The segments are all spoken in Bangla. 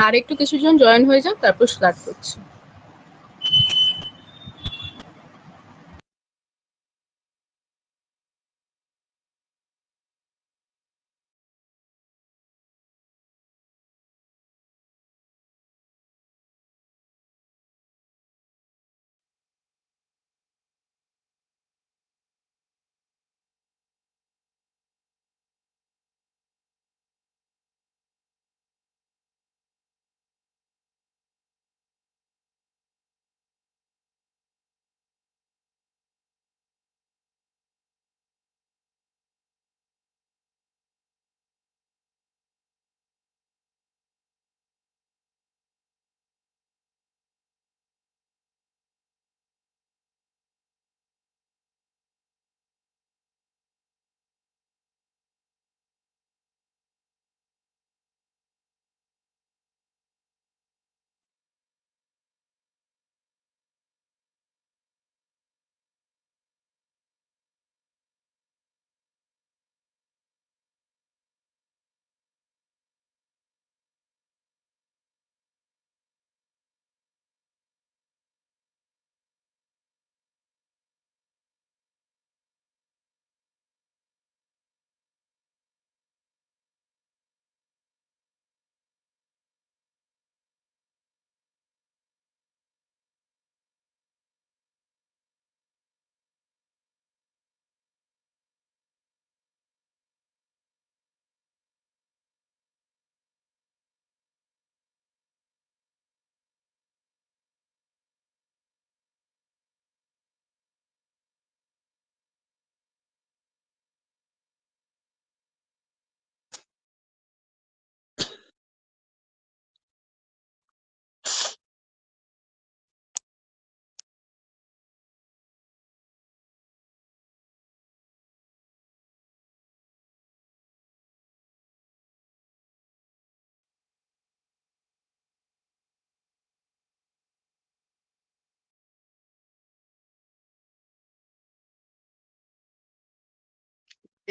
আর একটু কিছুজন জয়েন হয়ে যাও, তারপর স্টার্ট করছি।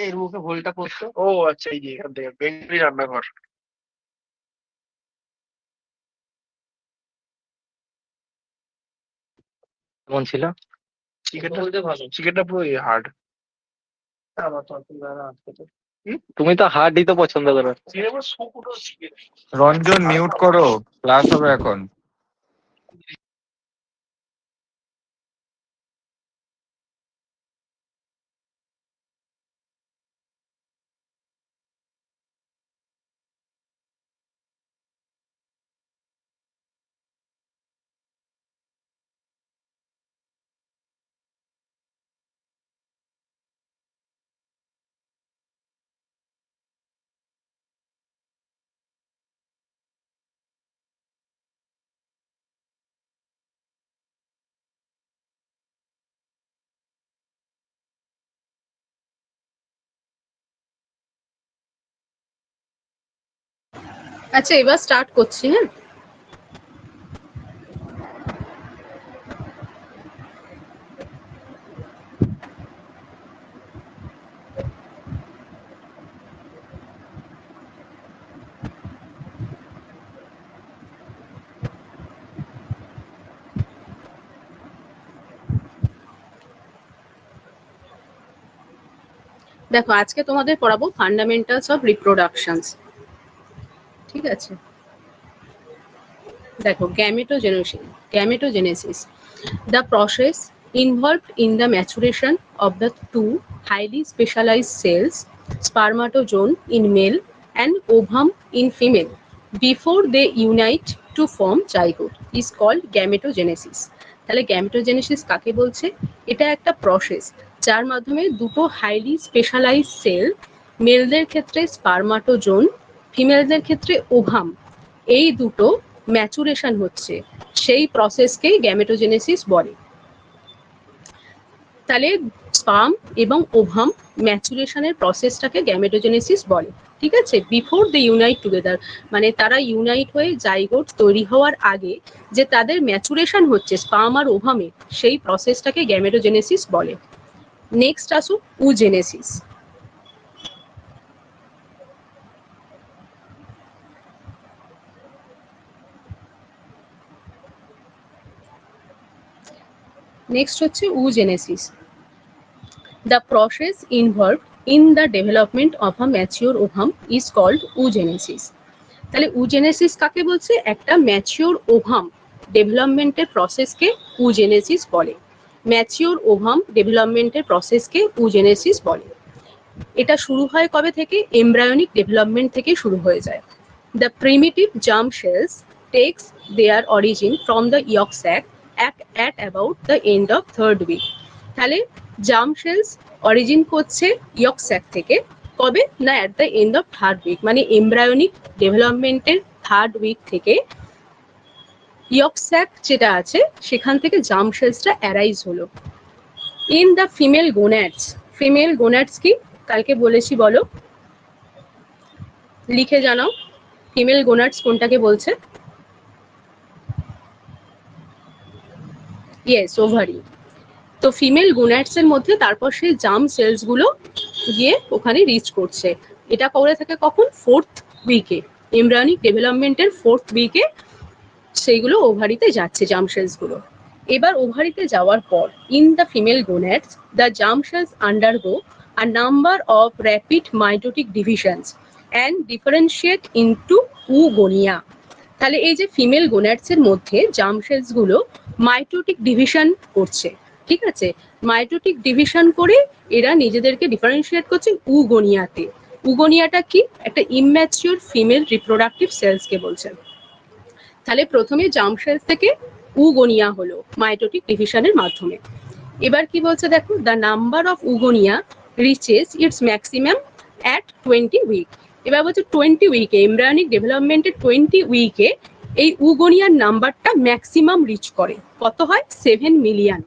এর মুখে ভুলটা পড়তো। ও আচ্ছা, এই যে এখান থেকে বেঙ্গলি রান্নাঘর। কেমন ছিল চিকেনটা? বলতে ভালো, চিকেনটা পুরো হার্ড। আমার তো তুমি তো হার্ডই তো পছন্দ করো। রঞ্জন মিউট করো, ক্লাস হবে এখন। আচ্ছা, এবার স্টার্ট করছি। হ্যাঁ, দেখো আজকে তোমাদের পড়াবো ফান্ডামেন্টালস অফ রিপ্রোডাকশনস। ঠিক আছে, দেখো gametogenesis, the process involved in the maturation of the two highly specialized cells, spermatozoon in male and ovum in female, before they unite to form zygote is called gametogenesis. তাহলে গ্যামেটোজেনেসিস কাকে বলছে? এটা একটা প্রসেস যার মাধ্যমে দুটো হাইলি স্পেশালাইজড সেল, মেলদের ক্ষেত্রে স্পারমাটোজোন, ফিমেলদের ক্ষেত্রে ওভাম, এই দুটো ম্যাচুরেশন হচ্ছে, সেই প্রসেসকেই গ্যামেটোজেনেসিস বলে। তাহলে স্পার্ম এবং ওভাম ম্যাচুরেশনের প্রসেসটাকে গ্যামেটোজেনেসিস বলে। ঠিক আছে, বিফোর দে ইউনাইট টুগেদার, মানে তারা ইউনাইট হয়ে জাইগোট তৈরি হওয়ার আগে যে তাদের ম্যাচুরেশন হচ্ছে স্পার্ম আর ওভামে, সেই প্রসেসটাকে গ্যামেটোজেনেসিস বলে। নেক্সট আসুক উজেনেসিস। নেক্সট হচ্ছে oogenesis, the process involved in the development of a mature ovum is called oogenesis. তাহলে oogenesis কাকে বলছে? একটা ম্যাচিওর ওভাম ডেভেলপমেন্টের প্রসেসকে oogenesis বলে। ম্যাচিওর ওভাম ডেভেলপমেন্টের প্রসেসকে oogenesis বলে। এটা শুরু হয় কবে থেকে? এমব্রায়োনিক ডেভেলপমেন্ট থেকে শুরু হয়ে যায়। The primitive germ cells takes their origin from the yolk sac at about the end of third week. তাহলে জার্ম সেলস অরিজিন করছে ইয়ক স্যাক থেকে, কবে না? At the end of third week, মানে এমব্রায়োনিক ডেভেলপমেন্টের থার্ড উইক থেকে ইয়ক স্যাক যেটা আছে সেখান থেকে জার্ম সেলসটা অ্যারাইজ হলো। In the female gonads, female gonads কি কালকে বলেছি বলো, লিখে জানাও। ফিমেল গোনাডস কোনটাকে বলছে? Yes, ovary. তো ফিমেল গোনাডস এর মধ্যে তারপর সেই জার্ম সেলস গুলো গিয়ে ওখানে রিচ করছে। এটা করে থাকে কখন? ফোর্থ উইকে, এমব্রায়োনিক ডেভেলপমেন্টের ফোর্থ উইকে সেইগুলো ওভারিতে যাচ্ছে জার্ম সেলস গুলো। এবার ওভারিতে যাওয়ার পর in the female gonads the germ cells undergo a number of rapid mitotic divisions and differentiate into oogonia। তাহলে এই যে ফিমেল গোনাডস এর মধ্যে জার্ম সেলস গুলো মাইটোটিক ডিভিশন করছে, ঠিক আছে? মাইটোটিক ডিভিশন করে এরা নিজেদেরকে ডিফারেন্সিয়েট করছে oogonia-তে। oogonia-টা কি? একটা ইম্যাচিওর ফিমেল রিপ্রোডাক্টিভ সেলসকে বলছে। তাহলে প্রথমে জার্ম সেলস থেকে oogonia হলো মাইটোটিক ডিভিশনের মাধ্যমে। এবার কি বলছে দেখো, the number of oogonia reaches its maximum at 20 week. এবার বলছে 20 উইকে, এমব্রায়োনিক ডেভেলপমেন্টের 20 উইকে এই oogonia নাম্বারটা ম্যাক্সিমাম রিচ করে। কত হয়? 7 মিলিয়ন,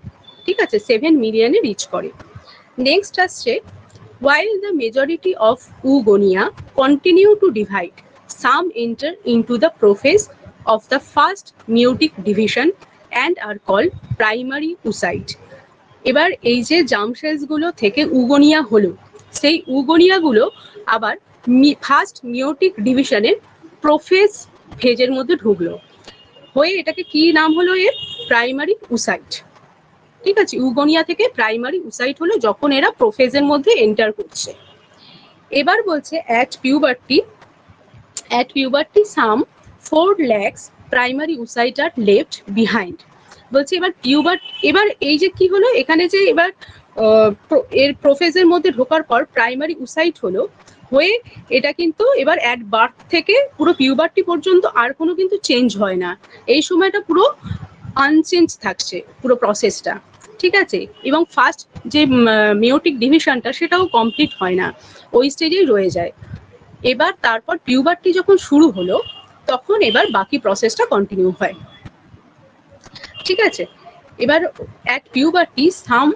ঠিক আছে? 7 মিলিয়নে রিচ করে। নেক্সট আসছে, while the majority of oogonia continue to divide, some enter into the prophase of the first meiotic division and are called primary oocyte। এবার এই যে জার্ম সেলস গুলো থেকে oogonia হলো, সেই oogonia গুলো আবার ফার্স্ট মিওটিক ডিভিশনের প্রোফেজ ফেজের মধ্যে ঢুকলো, হয়ে এটাকে কি নাম হলো? এর প্রাইমারি oocyte, ঠিক আছে? oogonia থেকে প্রাইমারি oocyte হলো যখন এরা প্রোফেজের মধ্যে এন্টার করছে। এবার বলছে at puberty some 4 lakhs primary oocyte are left behind। বলছে এবার এই যে কি হলো এখানে, যে এবার এর প্রোফেজের মধ্যে ঢোকার পর প্রাইমারি oocyte হলো, হয়ে এটা কিন্তু এবার অ্যাট বার্থ থেকে পুরো পিউবার্টি পর্যন্ত আর কোনো কিন্তু চেঞ্জ হয় না। এই সময়টা পুরো আনচেঞ্জ থাকছে পুরো প্রসেসটা, ঠিক আছে? এবং ফার্স্ট যে মিওটিক ডিভিশনটা সেটাও কমপ্লিট হয় না, ওই স্টেজেই রয়ে যায়। এবার তারপর পিউবার্টি যখন শুরু হলো তখন এবার বাকি প্রসেসটা কন্টিনিউ হয়, ঠিক আছে? এবার at puberty some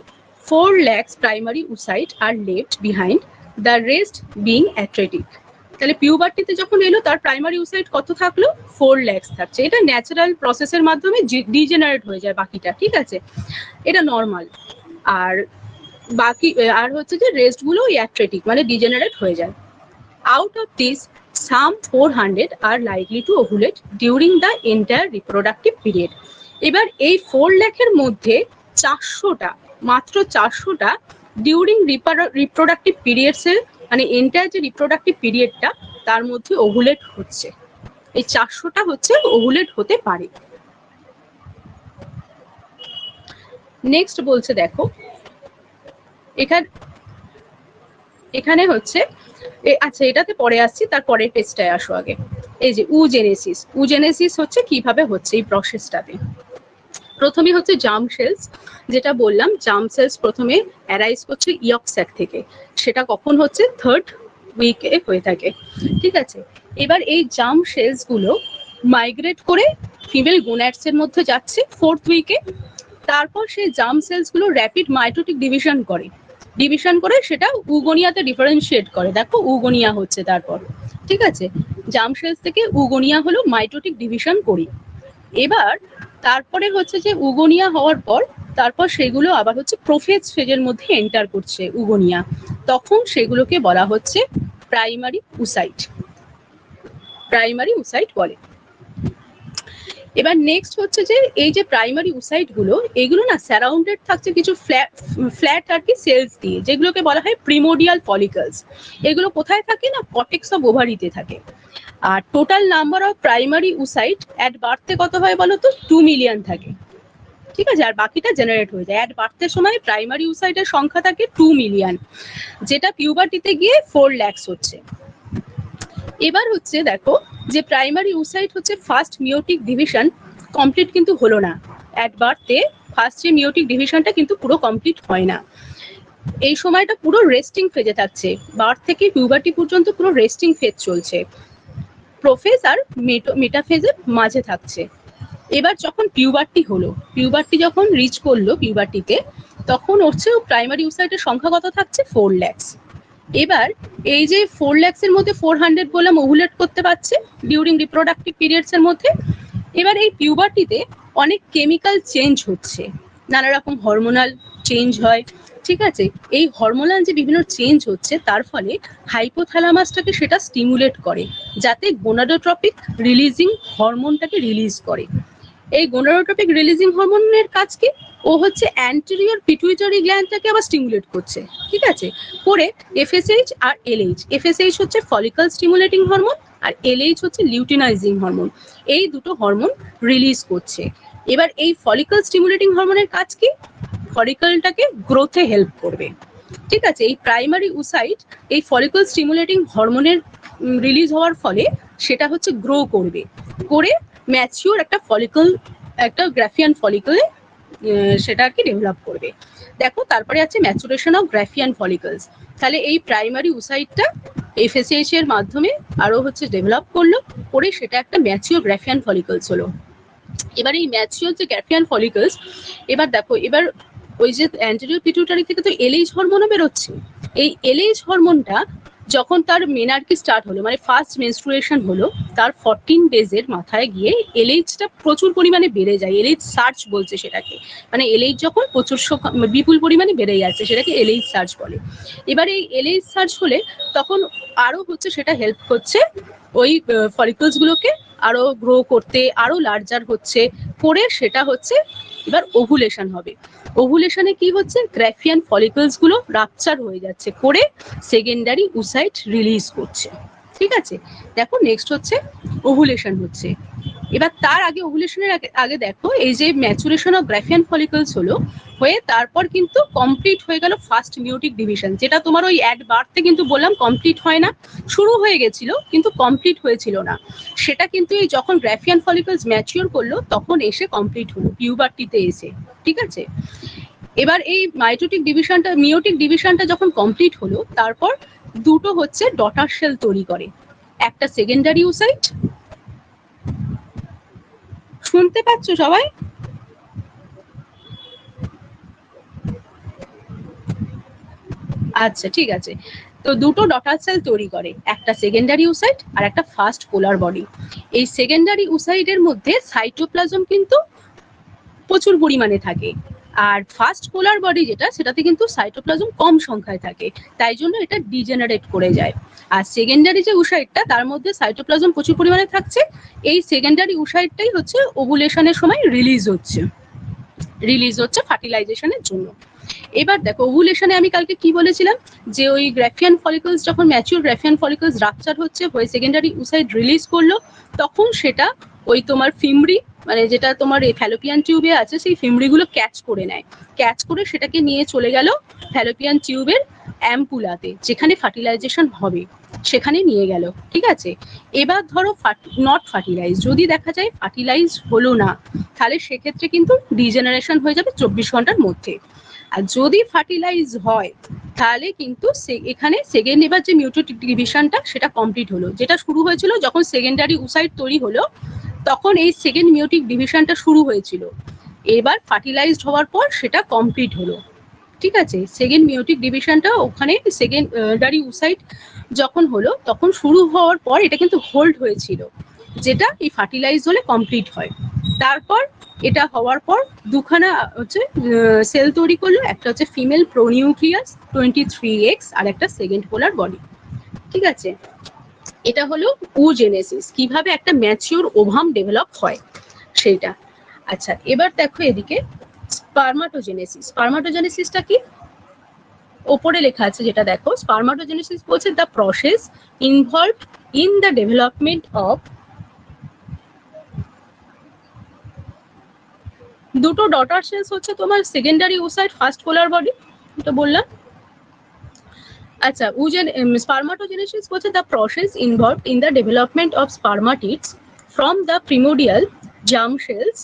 4 lakhs primary oocyte are left behind, the rest being atretic। তাহলে পিউবার্টিতে যখন এলো তার প্রাইমারি oocyte কত থাকলো? 4 lakhs থাকছে। এটা ন্যাচারাল প্রসেসের মাধ্যমে ডিজেনারেট হয়ে যায় বাকিটা, ঠিক আছে? এটা নর্মাল। আর বাকি আর হচ্ছে যে রেস্ট গুলো অ্যাট্রেটিক, মানে ডিজেনারেট হয়ে যায়। Out of these, some 400 are likely to ovulate during the entire reproductive period। এবার এই 4 লাখের মধ্যে 400টা, মাত্র 400টা ডিউরিং রিপ্রোডাক্টিভ পিরিয়ডস এর, মানে এন্টায়ার যে রিপ্রোডাক্টিভ পিরিয়ডটা তার মধ্যে ওভুলেট হচ্ছে। এই 400টা হচ্ছে ওভুলেট হতে পারে। নেক্সট বলছে দেখো, এখানে হচ্ছে আচ্ছা এটাতে পরে আসছি, তার পরের টেস্টটায় আসো আগে। এই যে oogenesis হচ্ছে কিভাবে হচ্ছে এই প্রসেসটাতে। প্রথমে হচ্ছে জার্ম সেলস, যেটা বললাম জার্ম সেলস প্রথমে অ্যারাইজ করছে ইয়ক স্যাক থেকে, সেটা কখন হচ্ছে? থার্ড উইকে হয়ে থাকে, ঠিক আছে? এবার এই জার্ম সেলস গুলো মাইগ্রেট করে ফিমেল গোনাডস এর মধ্যে যাচ্ছে ফোর্থ উইকে। তারপর সেই জার্ম সেলস গুলো র্যাপিড মাইটোটিক ডিভিশন করে সেটা oogonia-তে ডিফারেন্সিয়েট করে। দেখো oogonia হচ্ছে তারপর, ঠিক আছে? জার্ম সেলস থেকে oogonia হলো মাইটোটিক ডিভিশন করি। এবার তারপরে হচ্ছে যে oogonia হওয়ার পর তারপর সেগুলো আবার হচ্ছে প্রোফেজ ফেজের মধ্যে এন্টার করছে oogonia, তখন সেগুলোকে বলা হচ্ছে প্রাইমারি oocyte বলে। এবার নেক্সট হচ্ছে যে এই যে প্রাইমারি উসাইট গুলো, এগুলো না সারাউন্ডেড থাকছে কিছু ফ্ল্যাট আর কি সেলস দিয়ে, যেগুলোকে বলা হয় প্রিমোডিয়াল ফলিকলস। এগুলো কোথায় থাকে না, কর্টেক্স অফ ওভারিতে থাকে। আর total number of primary oocyte at বার্থে কত হয় বলো তো, 2 মিলিয়ন থাকে, ঠিক আছে। আর বাকিটা জেনারেট হয়ে যায়। অ্যাট বার্থের সময় প্রাইমারি উসাইটের সংখ্যা থাকে 2 মিলিয়ন, যেটা পিউবার্টিতে গিয়ে 4 lakhs হচ্ছে। এবার হচ্ছে দেখো যে প্রাইমারি উসাইট হচ্ছে ফার্স্ট মিওটিক ডিভিশন কমপ্লিট কিন্তু হলো না। অ্যাট বার্থে ফার্স্ট যে মিওটিক ডিভিশনটা কিন্তু পুরো কমপ্লিট হয় না। এই সময়টা পুরো রেস্টিং ফেজে থাকছে, বার্থ থেকে পিউবার্টি পর্যন্ত পুরো রেস্টিং ফেজ চলছে, প্রোফেজ আর মেটাফেজের মাঝে থাকছে। এবার যখন পিউবার্টি হলো, পিউবার্টি যখন রিচ করলো পিউবার্টিতে, তখন হচ্ছে প্রাইমারি উসাইটের সংখ্যা কত থাকছে, 4 lakhs। এবার এই যে 4 lakhs এর মধ্যে 400 বললাম ওভুলেট করতে পারছে ডিউরিং রিপ্রোডাক্টিভ পিরিয়ডস এর মধ্যে। এবার এই পিউবার্টিতে অনেক কেমিক্যাল চেঞ্জ হচ্ছে, নানা রকম হরমোনাল চেঞ্জ হয়, ঠিক আছে। এই হরমোনাল যে বিভিন্ন চেঞ্জ হচ্ছে তার ফলে হাইপোথ্যালামাসটাকে সেটা স্টিমুলেট করে, যাতে গোনাডোট্রপিক রিলিজিং হরমোনটাকে রিলিজ করে। এই গোনাডোট্রপিক রিলিজিং হরমোনের কাজ কি, ও হচ্ছে অ্যান্টেরিয়র পিটুইটারি গ্ল্যান্ডটাকে আবার স্টিমুলেট করছে, ঠিক আছে, করে এফএসএইচ আর এলএইচ। এফএসএইচ হচ্ছে ফলিকল স্টিমুলেটিং হরমোন, আর এলএইচ হচ্ছে লিউটিনাইজিং হরমোন। এই দুটো হরমোন রিলিজ করছে। এবার এই ফলিকল স্টিমুলেটিং হরমোনের কাজ কি, ফলিকলটাকে গ্রোথে হেল্প করবে, ঠিক আছে। এই প্রাইমারি উসাইট এই ফলিকল স্টিমুলেটিং হরমোনের রিলিজ হওয়ার ফলে সেটা হচ্ছে গ্রো করবে, করে ম্যাচিওর একটা ফলিকল, একটা গ্রাফিয়ান ফলিকলে সেটা আর কি ডেভেলপ করবে। দেখো তারপরে আছে ম্যাচুরেশন অফ গ্রাফিয়ান ফলিকলস। তাহলে এই প্রাইমারি উসাইটটা এফএসএইচ এর মাধ্যমে আরো হচ্ছে ডেভেলপ করলো, করে সেটা একটা ম্যাচিওর গ্রাফিয়ান ফলিকলস হলো। এবার এই ম্যাচিওর যে গ্রাফিয়ান ফলিকলস, এবার দেখো এবার ওই যে অ্যান্টেরিয়র পিটুইটারি থেকে তো এলএইচ হরমোনও বেরোচ্ছে। এই এলএইচ হরমোনটা যখন তার মেনার্কি স্টার্ট হলো, মানে ফার্স্ট মেনস্ট্রুয়েশন হলো, তার 14 ডেজের মাথায় গিয়ে এলএইচটা প্রচুর পরিমাণে বেড়ে যায়। এলএইচ সার্চ বলছে সেটাকে, মানে এলএইচ যখন প্রচুর বিপুল পরিমাণে বেড়ে যাচ্ছে সেটাকে এলএইচ সার্চ বলে। এবার এই এলএইচ সার্চ হলে তখন আরো হচ্ছে সেটা হেল্প করছে ওই ফলিকলস গুলোকে আরো গ্রো করতে, আরো লার্জার হচ্ছে, করে সেটা হচ্ছে এবার ওভুলেশন হবে। ওভুলেশনে কি হচ্ছে, গ্রাফিয়ান ফলিকলস গুলো রাপচার হয়ে যাচ্ছে, করে সেকেন্ডারি উসাইট রিলিজ করছে, ঠিক আছে। দেখো নেক্সট হচ্ছে ওভুলেশন হচ্ছে। এবার তার আগে ওভুলেশনের আগে দেখো এই যে ম্যাচুরেশন অফ গ্রাফিয়ান ফলিকলস হলো, হয়ে তারপর কিন্তু কমপ্লিট হয়ে গেল ফার্স্ট মিওটিক ডিভিশন, যেটা তোমার ওই অ্যাট বার্থে কিন্তু বললাম কমপ্লিট হয় না, শুরু হয়ে গেছিল কিন্তু কমপ্লিট হয়েছিল না। সেটা কিন্তু এই যখন গ্রাফিয়ান ফলিকলস ম্যাচিওর করলো তখন এসে কমপ্লিট হলো পিউবার্টিতে এসে, ঠিক আছে। এবার এই মিওটিক ডিভিশনটা যখন কমপ্লিট হলো, তারপর দুটো হচ্ছে ডটার সেল তৈরি করে, একটা সেকেন্ডারি উসাইট। শুনতে পাচ্ছ সবাই? আচ্ছা ঠিক আছে। তো দুটো ডটার সেল তৈরি করে, একটা সেকেন্ডারি উসাইট আর একটা ফার্স্ট পোলার বডি। এই সেকেন্ডারি উসাইটের মধ্যে সাইটোপ্লাজম কিন্তু প্রচুর পরিমাণে থাকে, আর ফার্স্ট পোলার বডি যেটা, সেটাতে কিন্তু সাইটোপ্লাজম কম সংখ্যায় থাকে, তাই জন্য এটা ডিজেনারেট করে যায়। আর সেকেন্ডারি যে উসাইটটা, তার মধ্যে সাইটোপ্লাজম প্রচুর পরিমাণে থাকছে। এই সেকেন্ডারি উসাইটটাই হচ্ছে ওভুলেশনের সময় রিলিজ হচ্ছে ফার্টিলাইজেশনের জন্য। এবার দেখো ওভুলেশনে আমি কালকে কি বলেছিলাম, যে ওই গ্রাফিয়ান ফলিকলস যখন ম্যাচিওর গ্রাফিয়ান ফলিকলস রাপচার হচ্ছে, হয়ে সেকেন্ডারি উসাইট রিলিজ করলো, তখন সেটা ওই তোমার ফিমরি, মানে যেটা তোমার এই ফ্যালোপিয়ান টিউবে আছে, সেই ফিমরিগুলো ক্যাচ করে নেয়, ক্যাচ করে সেটাকে নিয়ে চলে গেল ফ্যালোপিয়ান টিউবের অ্যাম্পুলাতে, যেখানে ফার্টিলাইজেশন হবে, সেখানে নিয়ে গেল, ঠিক আছে। এবার ধরো নট ফার্টিলাইজ, যদি দেখা যায় ফার্টিলাইজ হলো না, তাহলে সেক্ষেত্রে কিন্তু ডিজেনারেশন হয়ে যাবে 24 ঘন্টার মধ্যে। আর যদি ফার্টিলাইজ হয় তাহলে কিন্তু এখানে এবার যে মিউটেটিক ডিভিশনটা সেটা কমপ্লিট হলো, যেটা শুরু হয়েছিল যখন সেকেন্ডারি উসাইট তৈরি হলো, তখন এই সেকেন্ড মিউটিক ডিভিশনটা শুরু হয়েছিল। এবার ফার্টিলাইজড হওয়ার পর সেটা কমপ্লিট হলো, ঠিক আছে। সেকেন্ড মিউটিক ডিভিশনটা ওখানে সেকেন্ডারি উসাইট যখন হলো, তখন শুরু হওয়ার পর এটা কিন্তু হোল্ড হয়েছিল, যেটা এই ফার্টিলাইজ হলে কমপ্লিট হয়। তারপর এটা হওয়ার পর দুখানা হচ্ছে সেল তৈরি করলো, একটা হচ্ছে ফিমেল প্রোনিউক্লিয়াস 23X আর একটা সেকেন্ড পোলার বডি, ঠিক আছে। এটা হলো ওজেনেসিস, কিভাবে একটা ম্যাচিওর ওভাম ডেভেলপ হয়। সেইটা। আচ্ছা, এবার দেখো এদিকে স্পারমাটোজেনেসিস। স্পারমাটোজেনেসিসটা কি? ওপরে লেখা আছে যেটা দেখো, স্পারমাটোজেনেসিস বলছে the process involved in the development of দুটো ডটার সেলস হচ্ছে তোমার secondary oocyte first polar body, এটা বললাম। আচ্ছা, স্পারমাটোজেনেসিস হচ্ছে the process involved in the development of spermatids from the primordial germ cells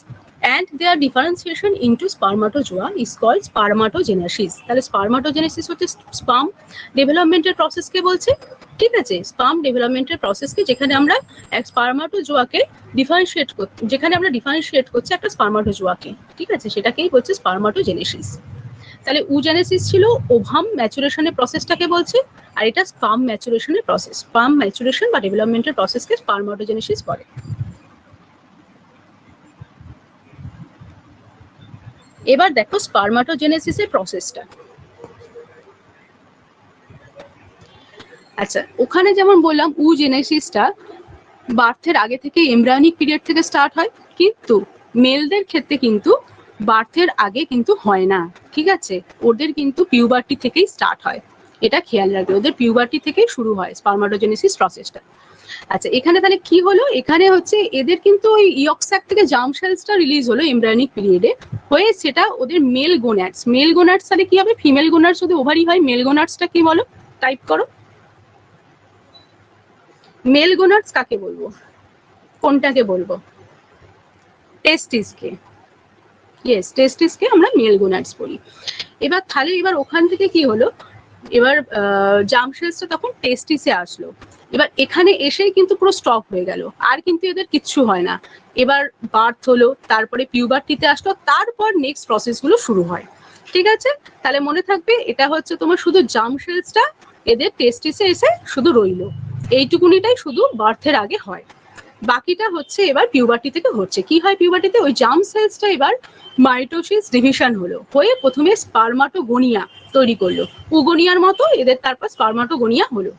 and their differentiation into spermatozoa is called spermatogenesis। তাহলে স্পারমাটোজেনেসিস হচ্ছে স্পার্ম ডেভেলপমেন্টের প্রসেসকে বলছে, ঠিক আছে? স্পার্ম ডেভেলপমেন্টের প্রসেসকে যেখানে আমরা এক স্পারমাটোজোয়াকে ডিফারেন্সিয়েট করছি, যেখানে আমরা ডিফারেন্সিয়েট করছি একটা স্পারমাটোজোয়াকে, ঠিক আছে? সেটাকেই বলছে স্পারমাটোজেনেসিস। তাহলে উজেনেসিস ছিল ওভাম ম্যাচুরেশনের প্রসেসটাকে বলছে, আর এটা স্পার্ম ম্যাচুরেশনের প্রসেস। স্পার্ম ম্যাচুরেশন বা ডেভেলপমেন্টের প্রসেসকে স্পারমাটোজেনেসিস বলে। এবার দেখো স্পারমাটোজেনেসিসের প্রসেসটা। আচ্ছা, ওখানে যেমন বললাম উজেনেসিসটা বার্থের আগে থেকে এমব্রায়োনিক পিরিয়ড থেকে স্টার্ট হয়, কিন্তু মেলদের ক্ষেত্রে কিন্তু বার্থের আগে কিন্তু হয় না, ঠিক আছে? ওদের কিন্তু পিউবার্টি থেকেই স্টার্ট হয়, এটা খেয়াল রাখবে, ওদের পিউবার্টি থেকেই শুরু হয় স্পারমাটোজেনেসিস প্রসেসটা। আচ্ছা, এখানে তাহলে কি হলো? এখানে হচ্ছে এদের কিন্তু ওই ইয়ক স্যাক থেকে জার্ম সেলসটা রিলিজ হলো এমব্রায়োনিক পিরিয়ডে, হয়ে সেটা ওদের মেল গোনাডস। মেল গোনাডস তাহলে কি হবে? ফিমেল গোনাডস যদি ওভারি হয়, মেল গোনাডসটা কি বলো? টাইপ করো। মেল গোনাডস কাকে বলবো? কোনটাকে বলবো? টেস্টিসকে। ইয়েস, টেস্টিসকে আমরা মেল গোনাডস বলি। এবার তাহলে এবার ওখান থেকে কি হলো? এবার জার্ম সেলসটা তখন টেস্টিসে আসলো। এবার এখানে এসেই কিন্তু পুরো স্টপ হয়ে গেল, আর কিন্তু এদের কিচ্ছু হয় না। এবার বার্থ হলো, তারপরে পিউবার্টিতে আসলো, তারপর নেক্সট প্রসেসগুলো শুরু হয়, ঠিক আছে? তাহলে মনে থাকবে এটা হচ্ছে তোমার শুধু জার্ম সেলসটা এদের টেস্টিসে এসে শুধু রইলো, এইটুকুনিটাই শুধু বার্থের আগে হয়। বাকিটা হচ্ছে এবার পিউবার্টি থেকে হচ্ছে। কি হয় পিউবার্টিতে? ওই জার্ম সেলসটা এবার মাইটোসিস ডিভিশন হলো, হয়ে প্রথমে স্পারমাটোগোনিয়া তৈরি করলো, উগোনিয়ার মতো এদের তারপর স্পারমাটোগোনিয়া হলো।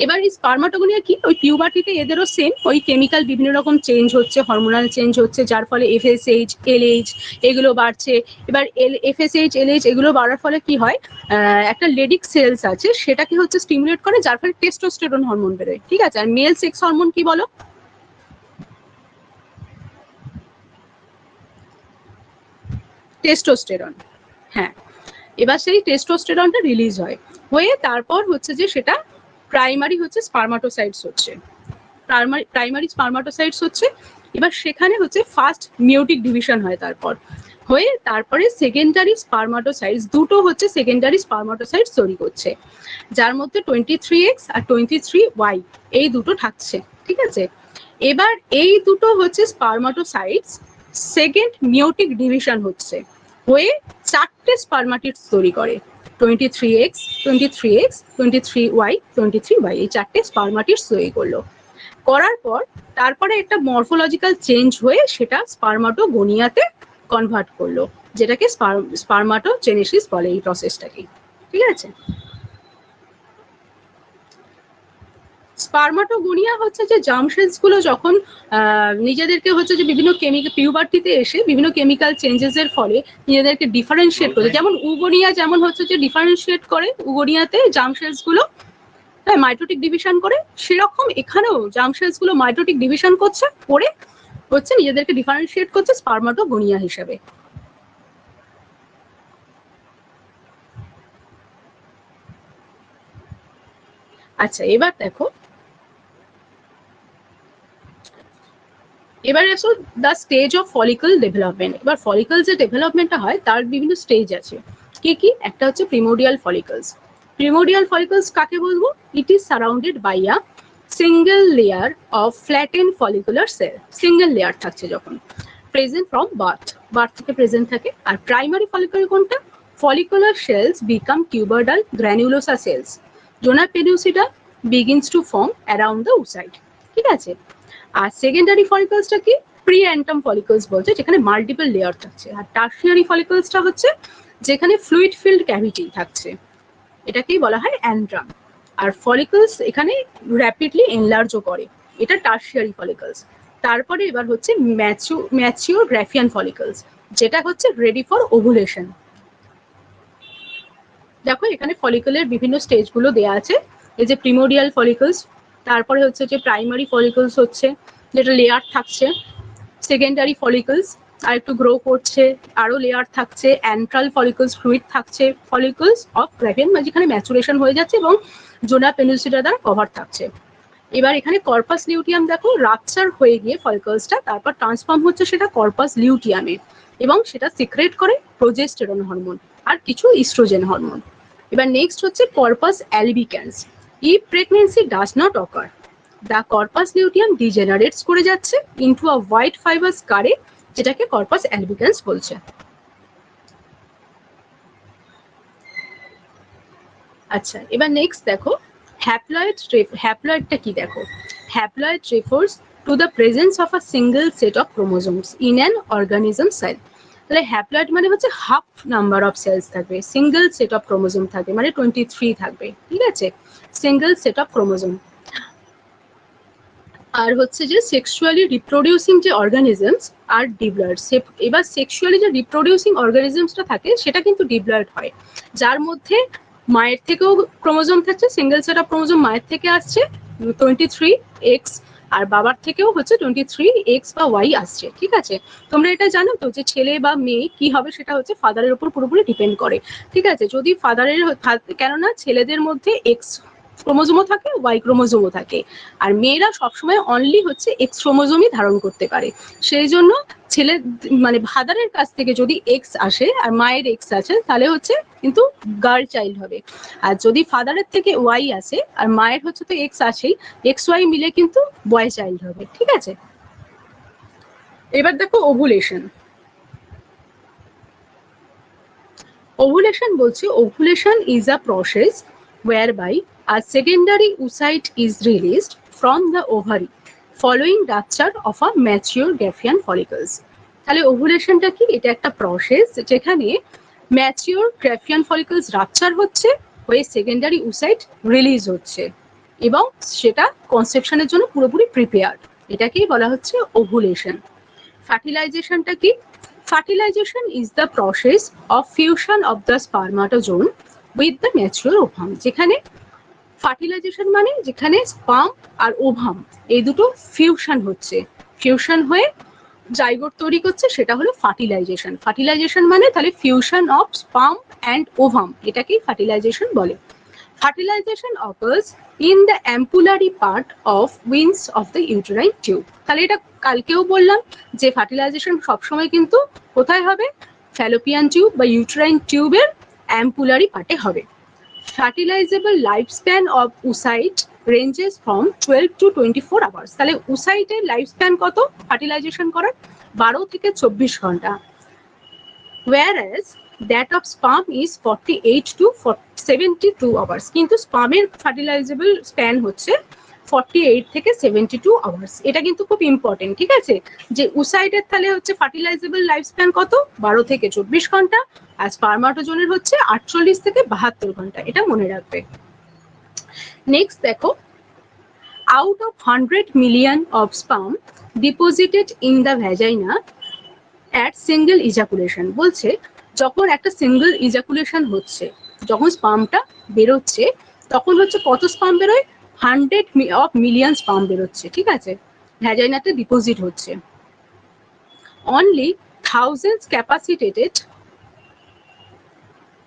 এবার এই স্পারমাটোগোনিয়া কি? ওই পিউবার্টিতে এদেরও সেম ওই কেমিক্যাল বিভিন্ন রকম চেঞ্জ হচ্ছে, হরমোনাল চেঞ্জ হচ্ছে, যার ফলে এফএসএইচ, এলএইচ এগুলো বাড়ছে। এবার এফএসএইচ, এলএইচ এগুলো বাড়ার ফলে কি হয়? একটা লেডিক সেলস আছে, সেটাকে হচ্ছে স্টিমুলেট করে, যার ফলে টেস্টোস্টেরন হরমোন বেরোয়, ঠিক আছে? আর মেল সেক্স হরমোন কি বলো? টেস্টোস্টেরন। হ্যাঁ, এবার সেই টেস্টোস্টেরনটা রিলিজ হয়, হয়ে তারপর হচ্ছে যে সেটা প্রাইমারি হচ্ছে স্পারমাটোসাইটস হচ্ছে, প্রাইমারি স্পারমাটোসাইটস হচ্ছে। এবার সেখানে হচ্ছে ফার্স্ট মিওটিক ডিভিশন হয়, তারপর হয়ে তারপরে সেকেন্ডারি স্পারমাটোসাইটস, দুটো হচ্ছে সেকেন্ডারি স্পারমাটোসাইটস তৈরি করছে, যার মধ্যে 23X আর 23Y এই দুটো থাকছে, ঠিক আছে? এবার এই দুটো হচ্ছে স্পারমাটোসাইটস সেকেন্ড মিওটিক ডিভিশন হচ্ছে, হয়ে চারটে স্পারমাটিডস তৈরি করে, 23X, 23X, 23Y, 23Y, এই চারটে স্পারমাটিডস তৈরি করলো। করার পর তারপরে একটা মরফোলজিক্যাল চেঞ্জ হয়ে সেটা স্পারমাটোগোনিয়াতে কনভার্ট করলো, যেটাকে স্পারমাটোজেনেসিস বলে এই প্রসেসটাকে, ঠিক আছে? স্পারমাটোগোনিয়া হচ্ছে যে জার্ম সেলস গুলো যখন নিজেদেরকে হচ্ছে যে বিভিন্ন কেমিক্যাল পিউবার্টিতে এসে বিভিন্ন কেমিক্যাল চেঞ্জেস এর ফলে নিজেদেরকে ডিফারেন্সিয়েট করে, যেমন উগোনিয়া যেমন হচ্ছে যে ডিফারেন্সিয়েট করে উগোনিয়াতে জার্ম সেলস গুলো মাইটোটিক ডিভিশন করে, সেরকম এখানেও জার্ম সেলস গুলো মাইটোটিক ডিভিশন করছে, করে হচ্ছে নিজেদেরকে ডিফারেন্সিয়েট করছে স্পারমাটোগোনিয়া হিসেবে। আচ্ছা, এবার দেখো, এবার আসো the stage of follicle development. এবার ফলিকল যে ডেভেলপমেন্টটা হয় তার বিভিন্ন স্টেজ আছে। কি কি? একটা হচ্ছে প্রিমোডিয়াল ফলিকলস। প্রিমোডিয়াল ফলিকলস কাকে বলবো? It is surrounded by a single layer of flattened follicular cell. Single layer থাকছে যখন, প্রেজেন্ট ফ্রম বার্থ থেকে প্রেজেন্ট থাকে। আর প্রাইমারি ফলিকল কোনটা? Follicular cells become cuboidal granulosa cells. Zona pellucida begins to form around the oocyte, ঠিক আছে? আর সেকেন্ডারি ফলিকলসটা কি? প্রি অ্যান্টাম ফলিকলস বলছে, যেখানে মাল্টিপল লেয়ার থাকছে। আর টার্সিয়ারি ফলিকলসটা হচ্ছে যেখানে ফ্লুইড ফিল্ড ক্যাভিটি থাকছে, এটাকেই বলা হয় অ্যান্ড্রাম। আর ফলিকলস এখানে র্যাপিডলি এনলার্জও করে, এটা টার্সিয়ারি ফলিকলস। তারপরে এবার হচ্ছে ম্যাচিওর গ্রাফিয়ান ফলিকলস, যেটা হচ্ছে রেডি ফর ওভুলেশন। দেখো এখানে ফলিকলের বিভিন্ন স্টেজগুলো দেওয়া আছে। এই যে প্রিমোডিয়াল ফলিকলস, তারপরে হচ্ছে যে প্রাইমারি ফলিকলস হচ্ছে যেটা লেয়ার থাকছে, সেকেন্ডারি ফলিকলস আর একটু গ্রো করছে, আরো লেয়ার থাকছে, অ্যান্ট্রাল ফলিকলস ফ্লুইড থাকছে, ফলিকলস অফ গ্রাফিয়ান যেখানে ম্যাচুরেশন হয়ে যাচ্ছে এবং জোনা পেনিসিলা দ্বারা কভার থাকছে। এবার এখানে কর্পাস লিউটিয়াম দেখো রাপচার হয়ে গিয়ে ফলিকলসটা তারপর ট্রান্সফর্ম হচ্ছে সেটা কর্পাস লিউটিয়ামে, এবং সেটা সিক্রেট করে প্রোজেস্টেরন হরমোন আর কিছু ইস্ট্রোজেন হরমোন। এবার নেক্সট হচ্ছে corpus albicans. If pregnancy does not occur, the corpus luteum degenerates করে যাচ্ছে ইনটু আ হোয়াইট ফাইবার স্কারে, যেটাকে কর্পাস অ্যালবিক্যান্স বলছে। আচ্ছা, এবার নেক্সট দেখো হ্যাপ্লয়েডটা কি দেখো। Haploid refers to the presence of a single set of chromosomes in an organism cell. তাহলে হ্যাপ্লয়েড মানে হচ্ছে হাফ নাম্বার অফ সেলস থাকবে, সিঙ্গেল সেট অফ ক্রোমোজোম থাকবে, মানে 23 থাকবে, ঠিক আছে, সিঙ্গেল সেট অফ ক্রোমোজোম। আর হচ্ছে যে সেক্সুয়ালি রিপ্রোডিউসিং যে অর্গানিজমস আর ডিপ্লয়েড। এবার সেক্সুয়ালি যে রিপ্রোডিউসিং অর্গানিজমসটা থাকে সেটা কিন্তু ডিপ্লয়েড হয়, যার মধ্যে মায়ের থেকেও ক্রোমোজোম থাকছে, সিঙ্গেল সেট অফ ক্রোমোজোম মায়ের থেকে আসছে 23X, আর বাবার থেকেও হচ্ছে 23X বা Y আসছে, ঠিক আছে। তোমরা এটা জানো তো যে ছেলে বা মেয়ে কি হবে সেটা হচ্ছে ফাদারের উপর পুরোপুরি ডিপেন্ড করে, ঠিক আছে। যদি ফাদারের, কেননা ছেলেদের মধ্যে এক্স ক্রোমোজোমও থাকে, ওয়াই ক্রোমোজোমও থাকে, আর মেয়েরা সবসময় অনলি হচ্ছে এক্স ক্রোমোজোমই ধারণ করতে পারে। সেই জন্য ছেলে মানে ফাদারের কাছ থেকে যদি এক্স আসে আর মায়ের এক্স আছে তাহলে হচ্ছে কিন্তু গার্ল চাইল্ড হবে, আর যদি ফাদারের থেকে ওয়াই আসে আর মায়ের হচ্ছে তো এক্স আসেই, এক্স ওয়াই মিলে কিন্তু বয় চাইল্ড হবে, ঠিক আছে। এবার দেখো ওভুলেশন। ওভুলেশন বলছে ovulation is a process whereby a secondary oocyte is released from the ovary following rupture of a mature Graafian follicles. তাহলে ওভুলেশনটা কি? এটা একটা প্রসেস যেখানে ম্যাচিওর গ্রাফিয়ান ফলিকলস রাপচার হচ্ছে, হয়ে সেকেন্ডারি oocyte রিলিজ হচ্ছে এবং সেটা কনসেপশনের জন্য পুরোপুরি প্রিপেয়ার্ড, এটাকেই বলা হচ্ছে ওভুলেশন। ফার্টিলাইজেশনটা কি? Fertilization is the process of fusion of the spermatozoon with the mature ovum, যেখানে ফার্টিলাইজেশন মানে যেখানে স্পার্ম আর ওভাম এই দুটো ফিউশন হচ্ছে, ফিউশন হয়ে জাইগোট তৈরি করছে, সেটা হলো ফার্টিলাইজেশন। ফার্টিলাইজেশন মানে তাহলে fusion of sperm and ovum, এটাকেই ফার্টিলাইজেশন বলে। Fertilization occurs in the ampullary part of wings of the uterine tube. তাহলে এটা কালকেও বললাম যে ফার্টিলাইজেশন সবসময় কিন্তু কোথায় হবে? ফ্যালোপিয়ান টিউব বা ইউটেরাইন টিউবের অ্যাম্পুলারি পার্টে হবে। Fertilizable lifespan of oocyte ranges from 12 to 24 hours. তাহলে oocyte-এর লাইফস্প্যান কত ফার্টিলাইজেশন করার? 12 থেকে 24 ঘন্টা। Whereas that of sperm is 48 to 72 hours. কিন্তু স্পার্মের ফার্টিলাইজেবল স্প্যান হচ্ছে 48 থেকে 72 আওয়ার্স। এটা কিন্তু খুব ইম্পর্টেন্ট, ঠিক আছে, যে oocyte-এর তাহলে হচ্ছে ফার্টিলাইজেবল লাইফ স্প্যান কত? 12 থেকে 24 ঘন্টা, আর স্পার্মাটোজোনের হচ্ছে 48 থেকে 72 ঘন্টা, এটা মনে রাখবে। নেক্সট দেখো, out of 100 million of sperm deposited in the vagina at single ejaculation, বলছে যখন একটা সিঙ্গেল ইজাকুলেশন হচ্ছে, যখন স্পার্মটা বেরোচ্ছে তখন হচ্ছে কত স্পার্ম বেরোয়? 100 of million স্পার্ম বেরোচ্ছে, ঠিক আছে, ভ্যাজাইনাতে ডিপোজিট হচ্ছে। Only thousands capacitated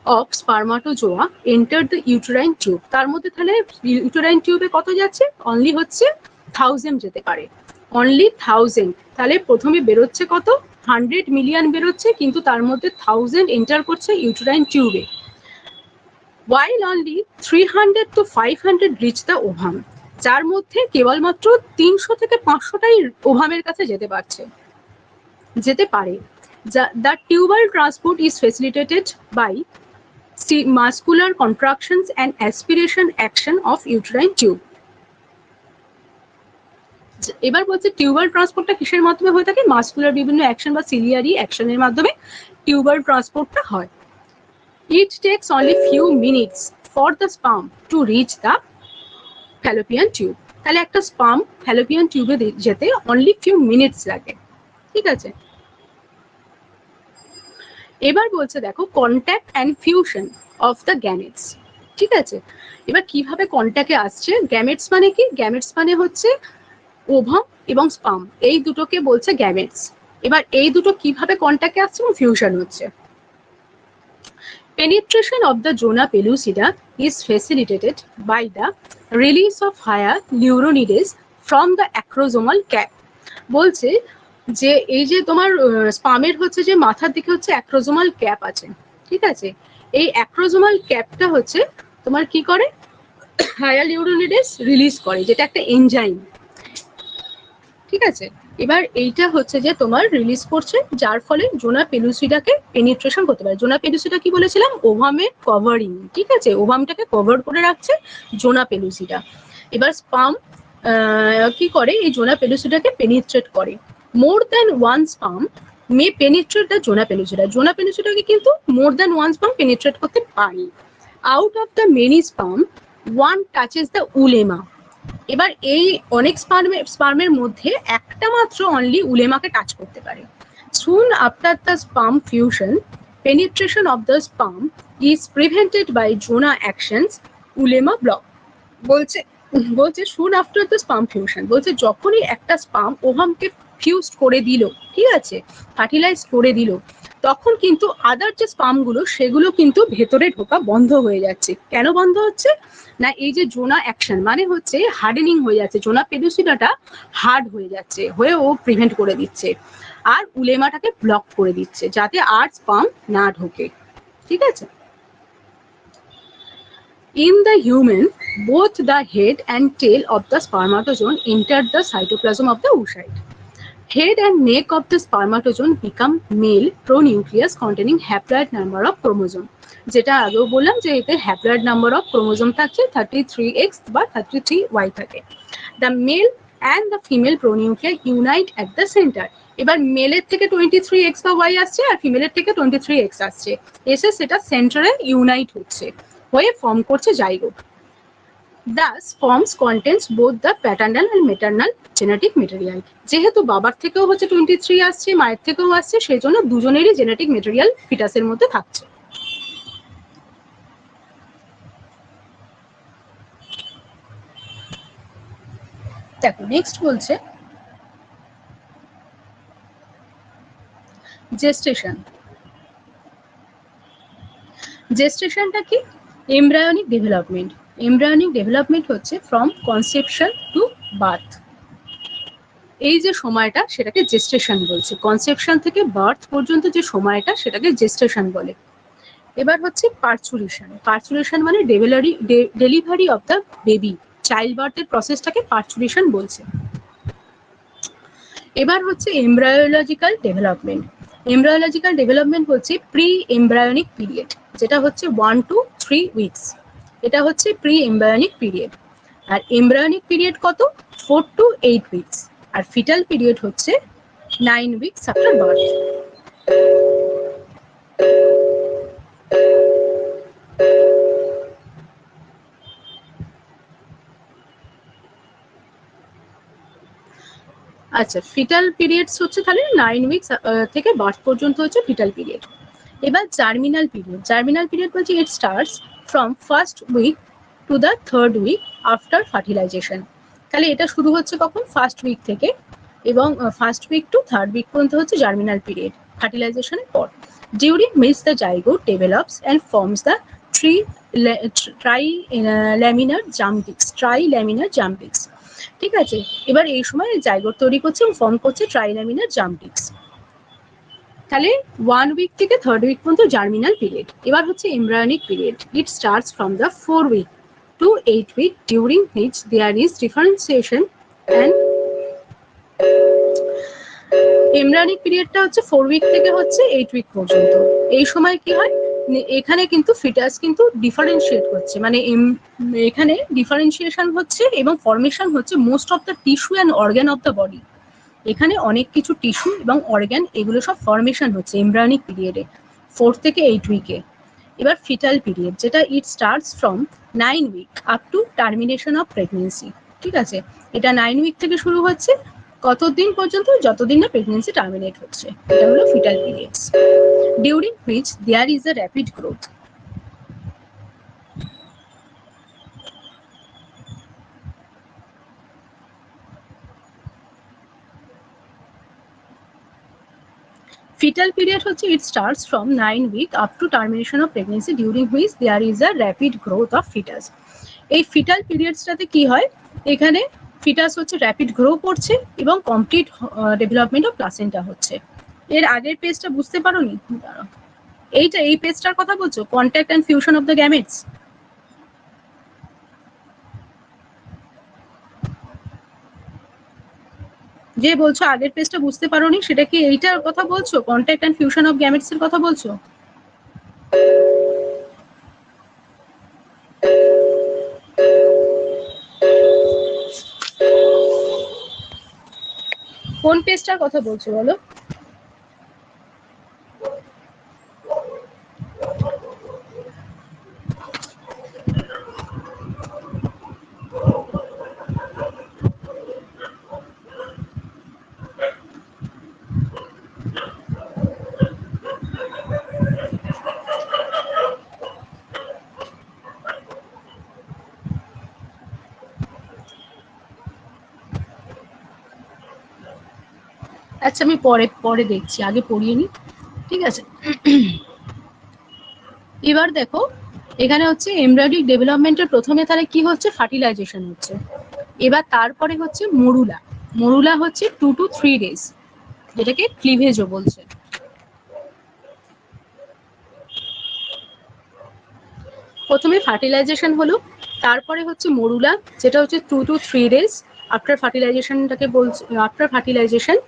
of spermatozoa enter the uterine tube. তার মধ্যে তাহলে ইউটেরাইন টিউবে কত যাচ্ছে? অনলি হচ্ছে 1000 যেতে পারে, অনলি 1000। তাহলে প্রথমে বেরোচ্ছে কত? 100 মিলিয়ন বেরোচ্ছে, কিন্তু তার মধ্যে 1000 এন্টার করছে ইউটেরাইন টিউবে। while only 300 to 500 reach the ovum, যার মধ্যে কেবলমাত্র 300 থেকে 500টাই ওভামের কাছে যেতে পারে। The tubal transport is facilitated by muscular contractions and aspiration action of uterine tube. এবার বলছে টিউবাল ট্রান্সপোর্টটা কিসের মাধ্যমে হয়ে থাকে? মাসকুলার বিভিন্ন অ্যাকশন বা সিলিয়ারি অ্যাকশনের মাধ্যমে টিউবাল ট্রান্সপোর্টটা হয়। It takes only few minutes for the sperm to reach the fallopian tube. তাহলে একটা স্পার্ম ফ্যালোপিয়ান টিউবে যেতে অনলি ফিউ মিনিটস লাগে, ঠিক আছে। এবার বলছে দেখো contact and fusion of the gametes, ঠিক আছে। এবার কিভাবে কন্ট্যাক্টে আসছে, গ্যামেটস মানে কি, গ্যামেটস মানে হচ্ছে ওভাম এবং স্পার্ম, এই দুটোকে বলছে গ্যামেটস। এবার এই দুটো কিভাবে কন্ট্যাক্টে আসছে এবং ফিউশন হচ্ছে। Penetration of the zona pellucida is facilitated by the release of higher hyaluronidase from the acrosomal cap. বলছে যে এই যে তোমার স্পামের হচ্ছে যে মাথার দিকে হচ্ছে অ্যাক্রোজোমাল ক্যাপ আছে, ঠিক আছে। এই অ্যাক্রোজোমাল ক্যাপটা হচ্ছে তোমার কি করে, হায়ালুরোনিডেস রিলিজ করে, যেটা একটা এনজাইম, ঠিক আছে। এবার এইটা হচ্ছে যে তোমার রিলিজ করছে, যার ফলে জোনা পেলুসিডাকে পেনিট্রেশন করতে পারে। জোনা পেলুসিডা কি বলেছিলাম, ওভামের কভারিং, ঠিক আছে, ওভামটাকে কভার করে রাখছে জোনা পেলুসিডা। এবার স্পার্ম কি করে, এই জোনা পেলুসিডাকে পেনিট্রেট করে। More than one sperm may penetrate the zona pellucida, zona পেলুসিডাকে কিন্তু more than one sperm penetrate করতে পারে। Out of the many sperm one touches the oolemma. এবার এই অনেক স্পার্মের মধ্যে একটা মাত্র অনলি উলেমাকে টাচ করতে পারে। Soon after the sperm fusion penetration of the sperm is prevented by zona actions oolemma block. বলছে soon after the sperm fusion, বলছে যখনই একটা স্পার্ম ওভামকে ফিউজ করে দিল, ঠিক আছে, ফার্টিলাইজ করে দিল, তখন কিন্তু আদার যে স্পার্মগুলো সেগুলো কিন্তু ভেতরে ঢোকা বন্ধ হয়ে যাচ্ছে। কেন বন্ধ হচ্ছে না, এই যে জোনা অ্যাকশন মানে হচ্ছে হার্ডেনিং হয়ে যাচ্ছে, জোনা পেলুসিডাটা হার্ড হয়ে যাচ্ছে, হয়ে ও প্রিভেন্ট করে দিচ্ছে, আর উলেমাটাকে ব্লক করে দিচ্ছে যাতে আর স্পার্ম না ঢোকে, ঠিক আছে। In the human, both the head and tail of the spermatozoon enter the cytoplasm of the oocyte. Head and neck of the spermatozoon become male pronucleus containing haploid number of chromosome. যেটা আগেও বললাম যে এতে হ্যাপ্লয়েড নাম্বার অফ ক্রোমোজোম থাকছে 33X বা 33Y থাকে। The male and the female pronuclei unite at the centre. এবার মেলের থেকে 23X বা Y আসছে আর ফিমেলের থেকে 23X আসছে, এসে সেটা সেন্টারে ইউনাইট হচ্ছে, হয়ে ফর্ম করছে zygote. Thus forms contains both the paternal and maternal genetic material. যেহেতু বাবার থেকেও হচ্ছে 23 আসছে, মায়ের থেকেও আসছে, সেই জন্য দুজনেরই জেনেটিক মেটেরিয়াল ফিটাসের মধ্যে থাকছে। দেখো নেক্সট বলছে জেস্টেশন। জেস্টেশনটা কি, এমব্রায়োনিক ডেভেলপমেন্ট। এমব্রায়োনিক ডেভেলপমেন্ট হচ্ছে ফ্রম কনসেপশন টু বার্থ, এই যে সময়টা সেটাকে জেস্টেশন বলছে। কনসেপশন থেকে বার্থ পর্যন্ত যে সময়টা সেটাকে জেস্টেশন বলে। এবার হচ্ছে পার্চুরেশন। পার্চুরেশন মানে delivery of the baby, child বার্থের প্রসেসটাকে পার্চুরেশন বলছে। এবার হচ্ছে এমব্রায়োলজিক্যাল ডেভেলপমেন্ট। এমব্রায়োলজিক্যাল ডেভেলপমেন্ট হচ্ছে প্রি এমব্রায়োনিক পিরিয়ড, যেটা হচ্ছে 1 to 3 weeks, এটা হচ্ছে প্রি এমব্রায়োনিক পিরিয়ড। আর এমব্রায়োনিক পিরিয়ড কত, 4 to 8 weeks। আর ফিটাল পিরিয়ড হচ্ছে 9 weeks আফটার বার্থ। আচ্ছা, ফিটাল পিরিয়ডস হচ্ছে তাহলে 9 weeks থেকে বার্থ পর্যন্ত হচ্ছে ফিটাল পিরিয়ড। এবার জার্মিনাল পিরিয়ড। জার্মিনাল পিরিয়ড বলছে it starts from first week to the third week after fertilization. তাহলে এটা শুরু হচ্ছে কখন, ফার্স্ট উইক থেকে, এবং first week to third week পর্যন্ত হচ্ছে জার্মিনাল পিরিয়ড, ফার্টিলাইজেশনের পর। During which the zygote develops and forms the trilaminar jumpix, ঠিক আছে। এবার এই সময় জাইগোট তৈরি করছে এবং ফর্ম করছে ট্রাইল্যামিনার জাম্পিক্স। তাহলে 1 week থেকে 3rd week পর্যন্ত জার্মিনাল পিরিয়ড। এবার হচ্ছে embryonic period. It starts from the 4 week to 8 week during which there is differentiation and embryonic পিরিয়ডটা হচ্ছে 4 week থেকে হচ্ছে 8 week পর্যন্ত। এই সময় কি হয়, এখানে কিন্তু ফিটাস কিন্তু ডিফারেন্সিয়েট হচ্ছে, মানে এখানে ডিফারেন্সিয়েশন হচ্ছে এবং ফর্মেশন হচ্ছে most of the tissue and organ of the body. এখানে অনেক কিছু টিস্যু এবং অর্গান এগুলো সব ফর্মেশন হচ্ছে এমব্রায়োনিক পিরিয়ডে 4 থেকে 8 উইকে। এবার ফিটাল পিরিয়ড, যেটা ইট starts from 9 week up to termination of pregnancy. ঠিক আছে, এটা 9 উইক থেকে শুরু হচ্ছে, কতদিন পর্যন্ত? যতদিন না প্রেগনেন্সি টার্মিনেট হচ্ছে, এটা হলো foetal periods, during which there is a rapid growth. Foetal period হচ্ছে it starts from 9 week up to termination of pregnancy during which there is a rapid growth of foetus. এই ফিটাল পিরিয়ডসটাতে কি হয়, এখানে ফিটাস হচ্ছে র্যাপিড গ্রো করছে এবং কমপ্লিট ডেভেলপমেন্ট অফ প্লাসেন্টা হচ্ছে। এর আগের পেজটা বুঝতে পারোনি? এইটা, এই পেজটার কথা বলছো, contact and fusion of the gametes. যে বলছো আগের পেজটা বুঝতে পারোনি, সেটা কি এইটার কথা বলছো, contact and fusion of gametes এর কথা বলছো? কোন পেজটার কথা বলছো বলো? আচ্ছা, আমি পরে পরে দেখছি, আগে পড়িয়ে নি, ঠিক আছে। এবার দেখো, এখানে হচ্ছে এমব্রায়োনিক ডেভেলপমেন্টের প্রথমে তাহলে কি হচ্ছে, ফার্টিলাইজেশন হচ্ছে। এবার তারপরে হচ্ছে মরুলা। মরুলা হচ্ছে 2 to 3 days, যেটাকে ক্লিভেজও বলছে। প্রথমে ফার্টিলাইজেশন হলো, তারপরে হচ্ছে মরুলা, যেটা হচ্ছে 2 to 3 days আফটার ফার্টিলাইজেশনটাকে বলছে। আফটার ফার্টিলাইজেশন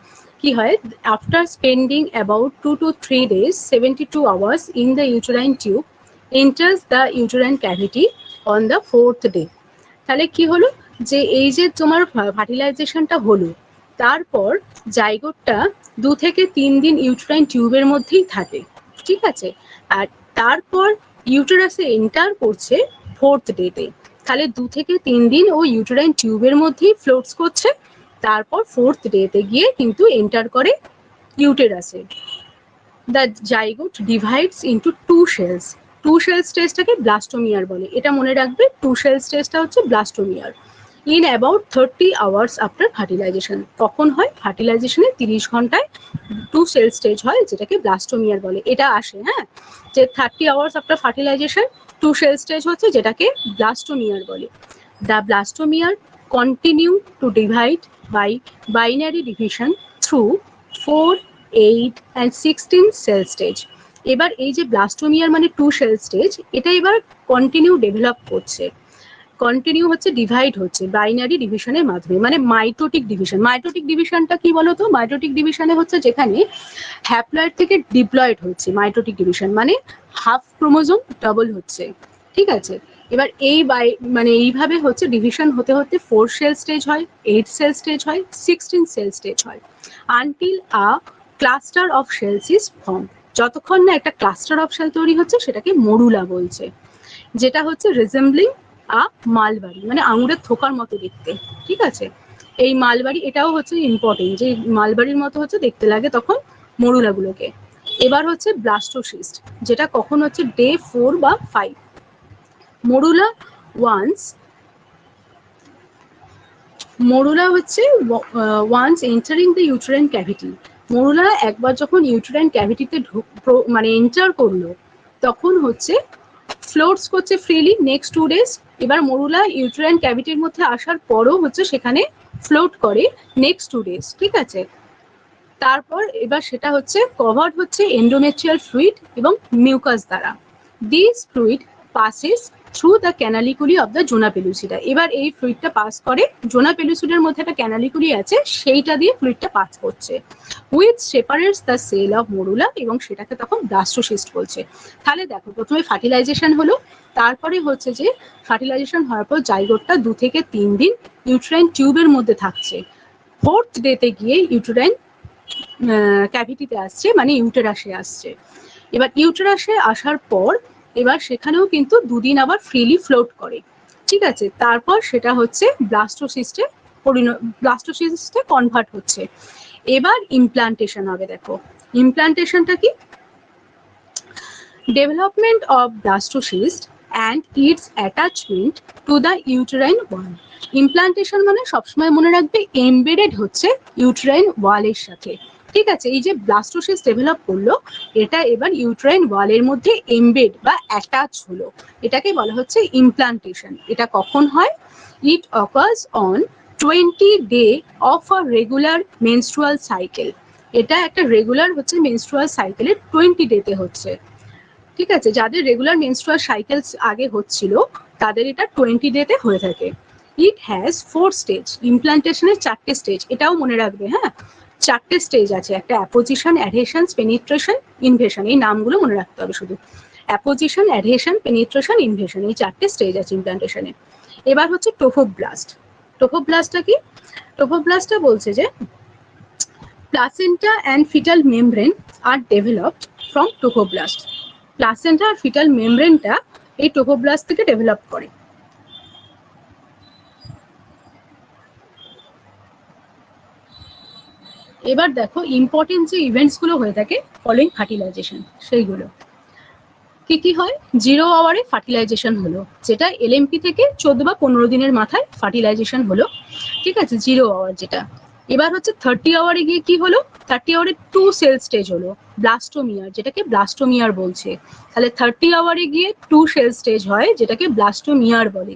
কি হয়, after spending about 2 to 3 days 72 hours in the uterine tube enters the uterine cavity on the 4th day। তাহলে কি হলো, যে এই যে তোমার ফার্টিলাইজেশনটা হলো, তারপর জাইগোটটা 2 থেকে 3 দিন ইউটেরাইন টিউবের মধ্যেই থাকে, ঠিক আছে। আর তারপর ইউটেরাসে এন্টার করছে 4th ডেতে। তাহলে 2 থেকে 3 দিন ও ইউটেরাইন টিউবের মধ্যেই ফ্লোটস করছে, তারপর 4th ডেতে গিয়ে কিন্তু এন্টার করে ইউটেরাসে। The zygote divides into 2 shells। 2 shell স্টেজটাকে ব্লাস্টোমিয়ার বলে, এটা মনে রাখবে, 2 shell স্টেজটা হচ্ছে blastomere. In about 30 hours after fertilisation. কখন হয়? ফার্টিলাইজেশনে 30 ঘন্টায় 2 cell স্টেজ হয়, যেটাকে ব্লাস্টোমিয়ার বলে। এটা আসে, হ্যাঁ, যে 30 hours after fertilisation 2 shell stage হচ্ছে, যেটাকে ব্লাস্টোমিয়ার বলে। The blastomere continue to divide by binary division through 4, 8 and 16 cell stage. এবার এই যে ব্লাস্টোমিয়ার মানে 2 সেল স্টেজ, এটা এবার কন্টিনিউ ডেভেলপ করছে, কন্টিনিউ হচ্ছে, ডিভাইড হচ্ছে বাইনারি ডিভিশনের মাধ্যমে, মানে মাইটোটিক ডিভিশন। মাইটোটিক ডিভিশনটা কি বলতো? মাইটোটিক ডিভিশনে হচ্ছে যেখানে হ্যাপ্লয়েড থেকে ডিপ্লয়েড হচ্ছে। মাইটোটিক ডিভিশন মানে হাফ ক্রোমোজোম ডাবল হচ্ছে, ঠিক আছে। এবার এই মানে এইভাবে হচ্ছে ডিভিশন হতে হতে 4 সেল স্টেজ হয়, 8 সেল স্টেজ হয়, 16 সেল স্টেজ হয়, until a cluster of cells is form. যতক্ষণ না একটা ক্লাস্টার অফ সেল তৈরি হচ্ছে, সেটাকে মরুলা বলছে, যেটা হচ্ছে রিজেম্বলিং আ মালবাড়ি, মানে আঙুরের থোকার মতো দেখতে, ঠিক আছে। এই মালবাড়ি, এটাও হচ্ছে ইম্পর্টেন্ট, যে মালবাড়ির মতো হচ্ছে দেখতে লাগে তখন মরুলাগুলোকে। এবার হচ্ছে ব্লাস্টোসিস্ট, যেটা কখন হচ্ছে ডে 4 বা 5। মরুলা হচ্ছে once entering the uterine cavity. Morula একবার যখন ইউটেরাইন ক্যাভিটিতে মানে এন্টার করলো, তখন হচ্ছে ফ্লোটস করছে ফ্রিলি নেক্সট 2 days। এবার মরুলা ইউটেরাইন ক্যাভিটির মধ্যে আসার পরও হচ্ছে সেখানে ফ্লোট করে নেক্সট 2 days, ঠিক আছে। তারপর এবার সেটা হচ্ছে কভার্ড হচ্ছে এন্ডোমেট্রিয়াল ফ্লুইড এবং মিউকাস দ্বারা। This fluid passes through the canaliculi of the zona pellucida. এবার এই ফ্লুইডটা পাস করে, জোনা পেলুসিডার মধ্যে একটা ক্যানালিকুলি আছে, সেইটা দিয়ে ফ্লুইডটা পাস করছে, which separates the cell of morula, এবং সেটাকে তখন ব্লাস্টোসিস্ট বলছে। তাহলে দেখো, প্রথমে ফার্টিলাইজেশন হলো, তারপরে হচ্ছে যে ফার্টিলাইজেশন হওয়ার পর জাইগোটটা 2 থেকে 3 দিন ইউটেরাইন টিউবের মধ্যে থাকছে, 4th ডেতে গিয়ে ইউটেরাইন ক্যাভিটিতে আসছে, মানে ইউটেরাসে আসছে। এবার ইউটেরাসে আসার পর এবার সেখানেও কিন্তু 2 দিন আবার ফ্রিলি ফ্লোট করে, ঠিক আছে, তারপর সেটা হচ্ছে ব্লাস্টোসিস্টে কনভার্ট হচ্ছে। এবার ইমপ্লান্টেশন হবে। দেখো ইমপ্লান্টেশনটা কি? Development of blastocyst and it's attachment to the uterine wall. Implantation মানে সবসময় মনে রাখবে এমবেডেড হচ্ছে ইউটেরাইন ওয়ালের সাথে। ঠিক আছে, এই যে ব্লাস্টোসিস্ট ডেভেলপ করলো, এটা এবার ইউটেরাইন ওয়ালের মধ্যে এমবেড বা অ্যাটাচ হলো, এটাকে বলা হচ্ছে ইমপ্লান্টেশন। এটা কখন হয়? ইট occurs on 20 day of a regular menstrual cycle. এটা একটা রেগুলার হচ্ছে মেনস্ট্রুয়াল সাইকেলের 20 ডেতে হচ্ছে। ঠিক আছে, যাদের রেগুলার মেনস্ট্রুয়াল সাইকেলস আগে হচ্ছিল তাদের এটা 20 ডেতে হয়ে থাকে। It has 4 stage. ইমপ্লান্টেশনের 4টে স্টেজ, এটাও মনে রাখবে। হ্যাঁ, 4টে স্টেজ আছে। একটা অ্যাপোজিশন, অ্যাডহেশন, পেনিট্রেশন, ইনভেশন। এই নামগুলো মনে রাখতে হবে শুধু। অ্যাপোজিশন, অ্যাডহেশন, পেনিট্রেশন, ইনভেশন, এই 4টে স্টেজ আছে ইমপ্লান্টেশনে। এবার হচ্ছে টোফোব্লাস্ট। টোফোব্লাস্টটা কি? টোফোব্লাস্টটা বলছে যে placenta and foetal membrane are developed from trophoblast. Placenta আর ফিটাল মেমব্রেনটা এই টোফোব্লাস্ট থেকে ডেভেলপ করে। এবার দেখো ইম্পর্টেন্ট যে ইভেন্টস গুলো হয়ে থাকে ফলোইং ফার্টিলাইজেশন, সেইগুলো কি কি হয়? 0 আওয়ারে ফার্টিলাইজেশন হলো, যেটা এলএমপি থেকে 14 বা 15 দিনের মাথায় ফার্টিলাইজেশন হলো। ঠিক আছে, 0 আওয়ার যেটা। এবার হচ্ছে 30 আওয়ারে গিয়ে কি হলো? 30 আওয়ারে 2 সেল স্টেজ হলো, ব্লাস্টোমিয়ার, যেটাকে ব্লাস্টোমিয়ার বলছে। তাহলে 30 আওয়ারে গিয়ে 2 সেল স্টেজ হয়, যেটাকে ব্লাস্টোমিয়ার বলে।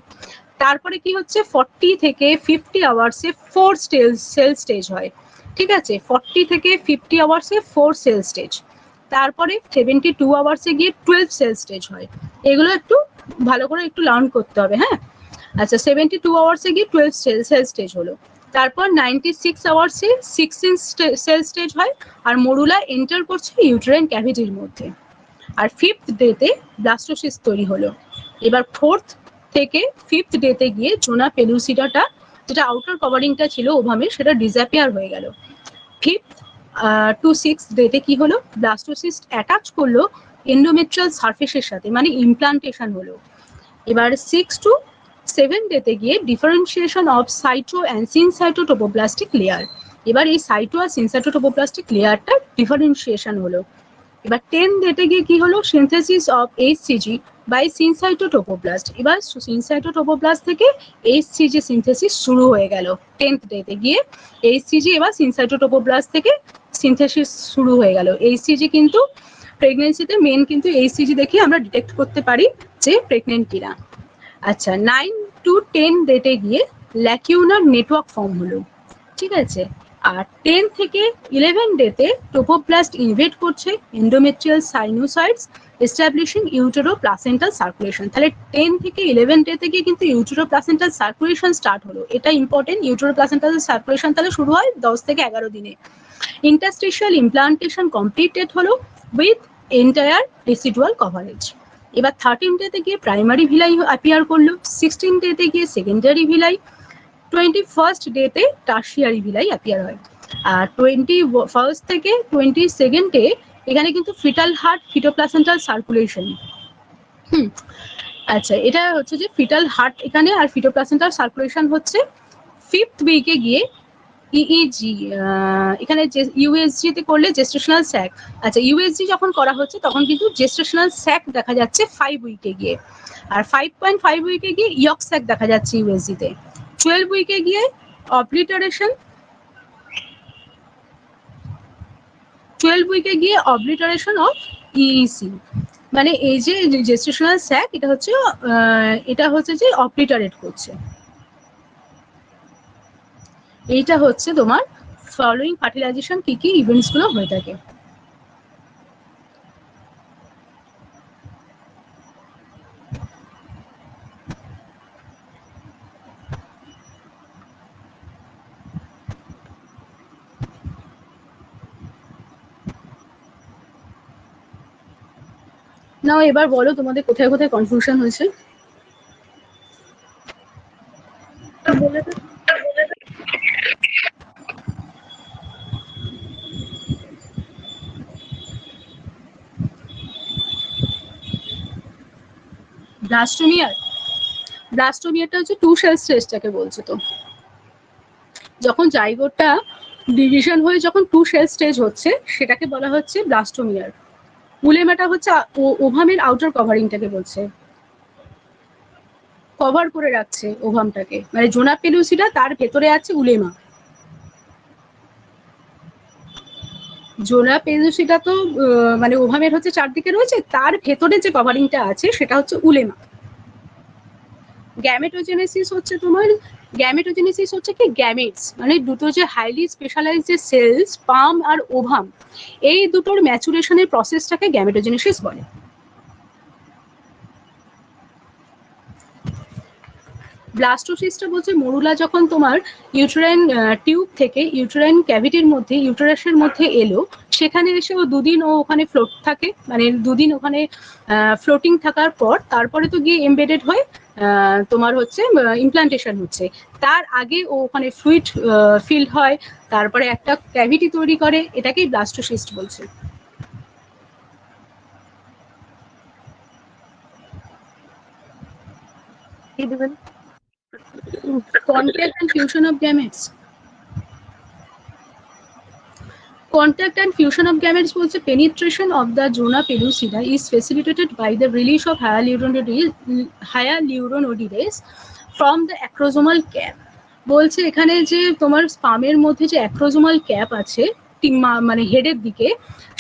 তারপরে কি হচ্ছে? 40 থেকে 50 আওয়ার্সে 4 সেল স্টেজ হয়। ঠিক আছে, 40 থেকে 50 আওয়ার্সে 4 সেল স্টেজ। তারপরে 72 আওয়ার্সে গিয়ে 12 সেল স্টেজ হয়। এগুলো একটু ভালো করে একটু লার্ন করতে হবে। হ্যাঁ, আচ্ছা, 72 আওয়ার্সে গিয়ে 12 সেল স্টেজ হলো। তারপর 96 আওয়ার্সে 16 সেল স্টেজ হয়, আর মরুলা এন্টার করছে ইউটেরাইন ক্যাভিটির মধ্যে। আর 5th ডেতে ব্লাস্টোসিস্ট তৈরি হলো। এবার 4th থেকে 5th ডেতে গিয়ে জোনা পেলুসিডাটা, যেটা আউটার কভারিংটা ছিল ওভামের, সেটা ডিসঅ্যাপিয়ার হয়ে গেল। 5th to 6th ডেতে কি হলো? ব্লাস্টোসিস্ট অ্যাটাচ করলো এন্ডোমেট্রিয়াল সারফেসের সাথে, মানে ইমপ্লান্টেশন হলো। এবার 6 to 7 ডেতে গিয়ে differentiation of cyto and syncytiotrophoblastic layer. এবার এই সাইটো আর সিনসাইটোটোপোপ্লাস্টিক লেয়ারটা ডিফারেন্সিয়েশন হলো। এবার 10 ডেতে গিয়ে কি হলো? Synthesis of HCG by syncytiotrophoblast. এবার সিনসাইটোটোপোপ্লাস্ট থেকে এইচসিজি সিনথেসিস শুরু হয়ে গেল 10th ডেতে গিয়ে। এইচসিজি এবার সিনসাইটোটোপোপ্লাস্ট থেকে সিনথেসিস শুরু হয়ে গেল। এইচসিজি কিন্তু প্রেগনেন্সিতে মেন কিন্তু এইচসিজি দেখে আমরা ডিটেক্ট করতে পারি যে প্রেগনেন্ট কিনা। আচ্ছা, 9 to 10 ডেটে গিয়ে ল্যাকিউনার নেটওয়ার্ক ফর্ম হলো। ঠিক আছে, আর 10 থেকে 11 ডেতে টোপোপ্লাস্ট ইনভেড করছে এন্ডোমেট্রিয়াল সাইনোসয়েডস এস্টাবলিশিং ইউটেরো প্লাসেন্টাল সার্কুলেশন। তাহলে 10 থেকে 11 ডেতে গিয়ে কিন্তু ইউটেরো প্লাসেন্টাল সার্কুলেশন স্টার্ট হলো। এটা ইম্পর্টেন্ট, ইউটেরো প্লাসেন্টাল সার্কুলেশন তাহলে শুরু হয় 10 থেকে 11 দিনে। ইন্টারস্টিশিয়াল ইমপ্লান্টেশন কমপ্লিটেড হলো উইথ এন্টায়ার রেসিডুয়াল কভারেজ। এবার 13 ডেতে গিয়ে প্রাইমারি ভিলাই অ্যাপিয়ার করলো, 16 ডেতে গিয়ে সেকেন্ডারি ভিলাই, 21st ডেতে টার্সিয়ারি ভিলাই অ্যাপিয়ার হয়। আর 21st থেকে 22nd ডে এখানে কিন্তু ফিটাল হার্ট ফিটোপ্লাসেন্টাল সার্কুলেশন। আচ্ছা, এটা হচ্ছে যে ফিটাল হার্ট এখানে, আর ফিটোপ্লাসেন্টাল সার্কুলেশন হচ্ছে 5th উইকে গিয়ে ইইজি। এখানে ইউএসজি তে করলে জেস্টেশনাল স্যাক। আচ্ছা, ইউএসজি যখন করা হচ্ছে তখন কিন্তু জেস্টেশনাল স্যাক দেখা যাচ্ছে 5 উইকে গিয়ে, আর 5.5 উইকে গিয়ে ইয়ক স্যাক দেখা যাচ্ছে ইউএসজি তে। 12 উইকে গিয়ে অবলিটারেশন, 12 উইকে গিয়ে অবলিটারেশন অফ ইইসি। মানে এই যে জেস্টেশনাল স্যাক এটা হচ্ছে যে অবলিটারেট করছে। এইটা হচ্ছে তোমার ফলোইং ফার্টিলাইজেশন কি কি ইভেন্টস গুলো হয়ে থাকে। নাও এবার বলো তোমাদের কোথায় কোথায় কনফিউশন হয়েছে। ব্লাস্টোমিয়ার, ব্লাস্টোমিয়ারটা হচ্ছে টু সেল স্টেজটাকে বলছে। তো যখন জাইগোটটা ডিভিশন হয়ে যখন টু সেল স্টেজ হচ্ছে সেটাকে বলা হচ্ছে ব্লাস্টোমিয়ার। উলেমাটা হচ্ছে ওভামের আউটার কভারিংটাকে বলছে, কভার করে রাখছে ওভামটাকে, মানে জোনা পেলুসিডা তার ভেতরে আছে উলেমা। জোনা পেলুসিডা তো মানে ওভামের হচ্ছে চারদিকে রয়েছে, তার ভেতরে যে কভারিংটা আছে সেটা হচ্ছে উলেমা। গ্যামেটোজেনেসিস হচ্ছে তোমার, গ্যামেটোজেনেসিস হচ্ছে কি গ্যামেটস, মানে দুটো যে হাইলি স্পেশালাইজড যে সেল স্পার্ম আর ওভাম, এই দুটোর ম্যাচুরেশনের প্রসেসটাকে গ্যামেটোজেনেসিস বলে। ব্লাস্টোসিস্টটা বলছে মরুলা যখন তোমার ইউটেরাইন টিউব থেকে ইউটেরাইন ক্যাভিটির মধ্যে ইউটেরাসের মধ্যে এলো, সেখানে এসে ও দুদিন ও ওখানে ফ্লোট থাকে, মানে দুদিন ওখানে ফ্লোটিং থাকার পর তারপরে তো গিয়ে এমবেডেড হয়ে তোমার হচ্ছে ইমপ্লান্টেশন হচ্ছে। তার আগে ও ওখানে ফ্লুইড ফিল্ড হয়, তারপরে একটা ক্যাভিটি তৈরি করে, এটাকেই ব্লাস্টোসিস্ট বলছে। Contact and fusion of gametes. Contact and fusion of gametes বলছে penetration of the zona pellucida is facilitated by the release of hyaluronidase from the acrosomal cap. বলছে এখানে যে তোমার স্পামের মধ্যে যে অ্যাক্রোজোমাল ক্যাপ আছে মানে হেডের দিকে,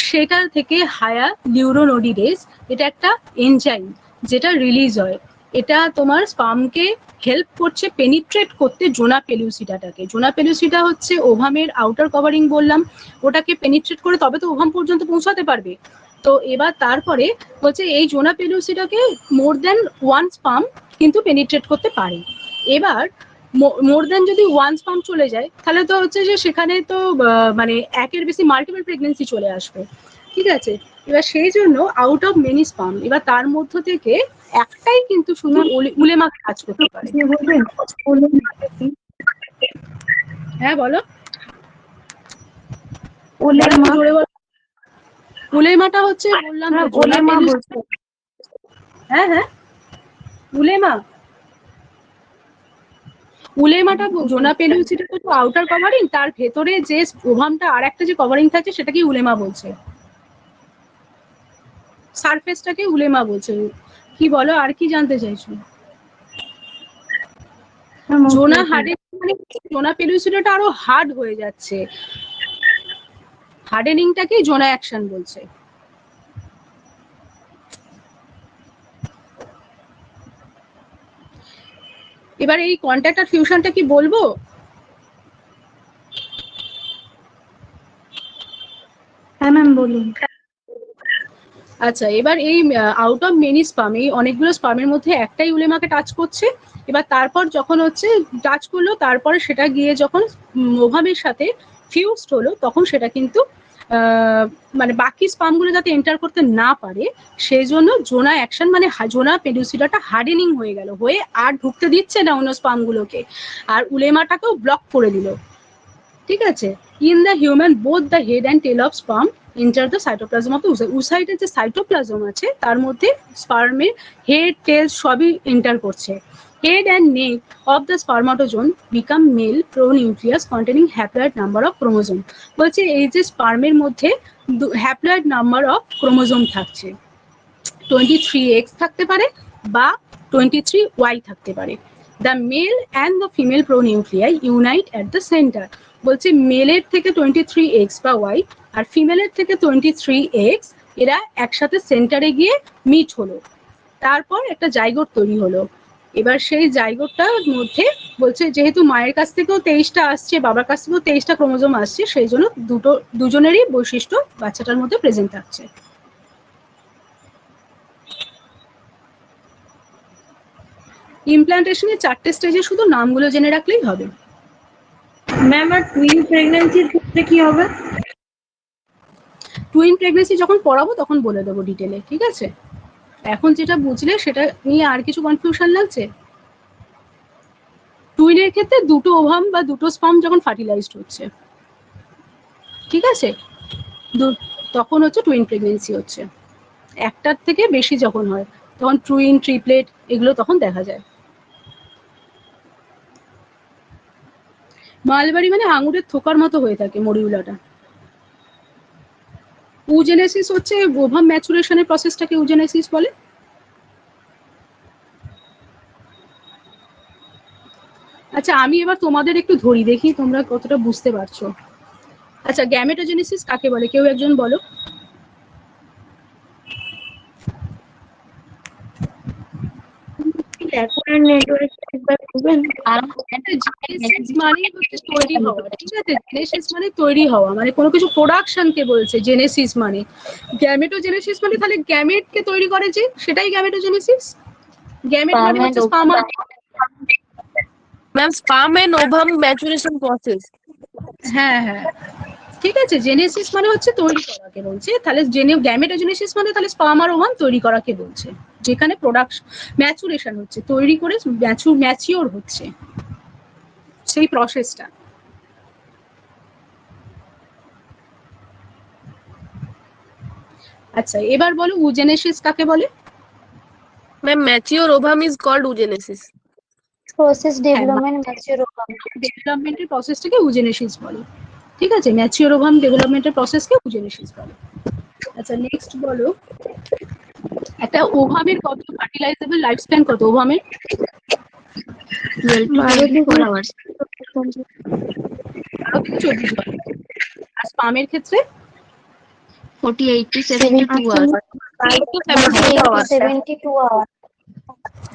সেটা থেকে হায়ালিউরোনোডিডেজ, এটা একটা এনজাইম যেটা রিলিজ হয়, এটা তোমার স্পামকে হেল্প করছে পেনিট্রেট করতে জোনা পেলুসিডাটাকে। জোনা পেলুসিডা হচ্ছে ওভামের আউটার কভারিং বললাম, ওটাকে পেনিট্রেট করে তবে তো ওভাম পর্যন্ত পৌঁছাতে পারবে। তো এবার তারপরে হচ্ছে এই জোনা পেলুসিডাকে মোর দ্যান ওয়ান স্পাম কিন্তু পেনিট্রেট করতে পারে। এবার মোর দ্যান যদি ওয়ান স্পাম চলে যায় তাহলে তো হচ্ছে যে সেখানে তো মানে একের বেশি মাল্টিপল প্রেগনেন্সি চলে আসবে, ঠিক আছে। এবার সেই জন্য আউট অফ মেনি স্পাম, এবার তার মধ্য থেকে একটাই কিন্তু শুধু উলেমাকে কাজ করতে পারে। হ্যাঁ বলো, উলেমাটা হচ্ছে বললাম হ্যাঁ হ্যাঁ উলেমা, উলেমাটা জোনা পেলুসিডা তো আউটার কভারিং, তার ভেতরে যে ওভামটা আর একটা যে কভারিং থাকে সেটাকে উলেমা বলছে, সারফেসটাকে উলেমা বলছে। কি বলো, আর কি জানতে চাইছো? জোনা হার্ডে মানে জোনা পেলুসিডাটা আরো হার্ড হয়ে যাচ্ছে, হার্ডেনিংটাকে জোনা অ্যাকশন বলছে। এবার এই কন্ট্যাক্ট আর ফিউশনটা কি বলবো? হ্যাঁ ম্যাম বলুন। আচ্ছা, এবার এই আউট অফ মেনি স্পাম, এই অনেকগুলো স্পামের মধ্যে একটাই উলেমাকে টাচ করছে। এবার তারপর যখন হচ্ছে টাচ করলো, তারপরে সেটা গিয়ে যখন ওভামের সাথে ফিউজড হলো, তখন সেটা কিন্তু মানে বাকি স্পামগুলো যাতে এন্টার করতে না পারে সেই জন্য জোনা অ্যাকশন, মানে জোনা পেলুসিডাটা হার্ডেনিং হয়ে গেল, হয়ে আর ঢুকতে দিচ্ছে না অন্য স্পামগুলোকে, আর উলেমাটাকেও ব্লক করে দিল, ঠিক আছে। In the human both the head and tail of sperm enter the cytoplasm of the oocyte. উসাইটের যে সাইটোপ্লাজম আছে তার মধ্যে স্পার্মের হেড টেল সবই এন্টার করছে। Head and neck of the spermatozoon become male pronucleus containing haploid number of chromosome. বলছে এই যে স্পার্মের মধ্যে হ্যাপ্লয়েড নাম্বার অফ ক্রোমোজোম থাকছে, 23X থাকতে পারে বা 23Y থাকতে পারে। The male and the female pronuclei unite at the centre. বলছে মেলের থেকে 23X বা ওয়াই আর ফিমেলের থেকে 23X, এরা একসাথে সেন্টারে গিয়ে মিট হলো, তারপর একটা জাইগোট তৈরি হলো। এবার সেই জাইগোটটার মধ্যে বলছে যেহেতু মায়ের কাছ থেকেও 23টা আসছে, বাবার কাছ থেকেও 23টা ক্রোমোজোম আসছে, সেই জন্য দুজনেরই বৈশিষ্ট্য বাচ্চাটার মধ্যে প্রেজেন্ট থাকছে। ইমপ্লান্টেশনের 4টে স্টেজে শুধু নামগুলো জেনে রাখলেই হবে। ম্যাম আর টুইন প্রেগন্যান্সির ক্ষেত্রে কি হবে? টুইন প্রেগনেন্সি যখন পড়াবো তখন বলে দেবো ডিটেলে, ঠিক আছে। এখন যেটা বুঝলে সেটা নিয়ে আর কিছু কনফিউশন লাগছে? টুইনের ক্ষেত্রে দুটো ওভাম বা দুটো স্পার্ম যখন ফার্টিলাইজড হচ্ছে, ঠিক আছে, তখন হচ্ছে টুইন প্রেগনেন্সি হচ্ছে। একটার থেকে বেশি যখন হয় তখন টুইন, ট্রিপলেট এগুলো তখন দেখা যায়। মালবারি মানে আঙুরের থোকার মতো হয়ে থাকে মরিউলাটা। উজেনেসিস হচ্ছে ওভাম ম্যাচুরেশনের প্রসেসটাকে উজেনেসিস বলে। আচ্ছা আমি এবার তোমাদের একটু ধরি, দেখি তোমরা কতটা বুঝতে পারছো। আচ্ছা গ্যামেটোজেনেসিস কাকে বলে, কেউ একজন বলো। ল্যাকুনার নেটওয়ার্ক একবার বলবেন? জেনেসিস মানে হচ্ছে তৈরি হওয়া, ঠিক আছে? জেনেসিস মানে তৈরি হওয়া, মানে কোনো কিছু প্রোডাকশনকে বলছে জেনেসিস মানে। গ্যামেটোজেনেসিস মানে তাহলে গ্যামেটকে তৈরি করে যে, সেটাই গ্যামেটোজেনেসিস। গ্যামেট মানে হচ্ছে স্পার্মা। Ma'am sperm and ovum maturation process. হ্যাঁ হ্যাঁ ঠিক আছে, জেনেসিস মানে হচ্ছে তৈরি করাকে বলছে, তাহলে গ্যামেটোজেনেসিস মানে তাহলে স্পার্ম আর ওভাম তৈরি করাকে বলছে, যেখানে প্রোডাকশন ম্যাচুরেশন হচ্ছে, তৈরি করে ম্যাচিওর হচ্ছে সেই প্রসেসটা। আচ্ছা এবার বলো উজেনেসিস কাকে বলে। Ma'am mature ovum is called oogenesis. process development mature ovum. ডেভেলপমেন্টের প্রসেসটাকে উজেনেসিস বলে, ঠিক আছে? ম্যাচিওর ওভাম ডেভেলপমেন্টের প্রসেসকে উজেনেসিস বলে। আচ্ছা নেক্সট বলো, একটা ওভামের কত ফার্টিলাইজেবল লাইফ স্প্যান কত ওভামের? 12 to 24 hours. 12 থেকে 24 ঘন্টা। আর স্পামের ক্ষেত্রে 48 to 72 hours. 48 to 72 hours.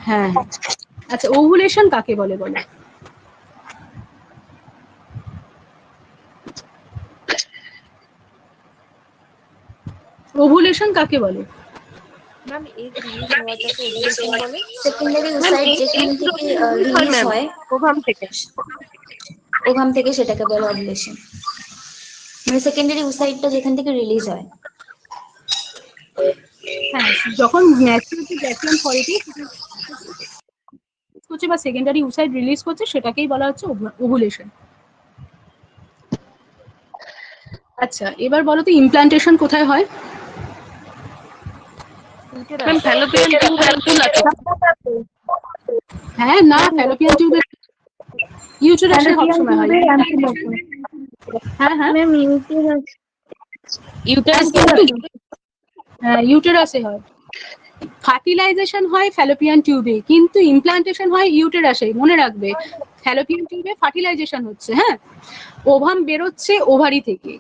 হ্যাঁ হ্যাঁ। আচ্ছা ওভুলেশন কাকে বলে বলো। ওভুলেশন কাকে বলে? ম্যাম এগ রিলিজ হওয়াটাকে ওভুলেশন বলে। সেকেন্ডারি ওসাইট যেখান থেকে রিলিজ হয় ওভাম থেকে। ওভাম থেকে, সেটাকে বলে ওভুলেশন। মানে সেকেন্ডারি ওসাইটটা যেখান থেকে রিলিজ হয়। হ্যাঁ যখন ম্যাচুরিটি ভ্যাকুয়াম ফলটি করছে বা সেকেন্ডারি ওসাইট রিলিজ করছে, সেটাকেই বলা হচ্ছে ওভুলেশন। আচ্ছা এবার বলো তো ইমপ্লান্টেশন কোথায় হয়? ম্যাম ফ্যালোপিয়ান টিউব আছে। হ্যাঁ না, ফ্যালোপিয়ান টিউবে ইউটেরাসে সবসময় হয়। হ্যাঁ হ্যাঁ ম্যাম ইউটিউব ইউটারাস হ্যাঁ ইউটেরাসে হয়। ফার্টিলাইজেশন হয় ফ্যালোপিয়ান টিউবে, কিন্তু ইমপ্লান্টেশন হয় ইউটেরাসে, মনে রাখবে। ফ্যালোপিয়ান টিউবে ফার্টিলাইজেশন হচ্ছে, হ্যাঁ, ওভাম বেরোচ্ছে ওভারি থেকে,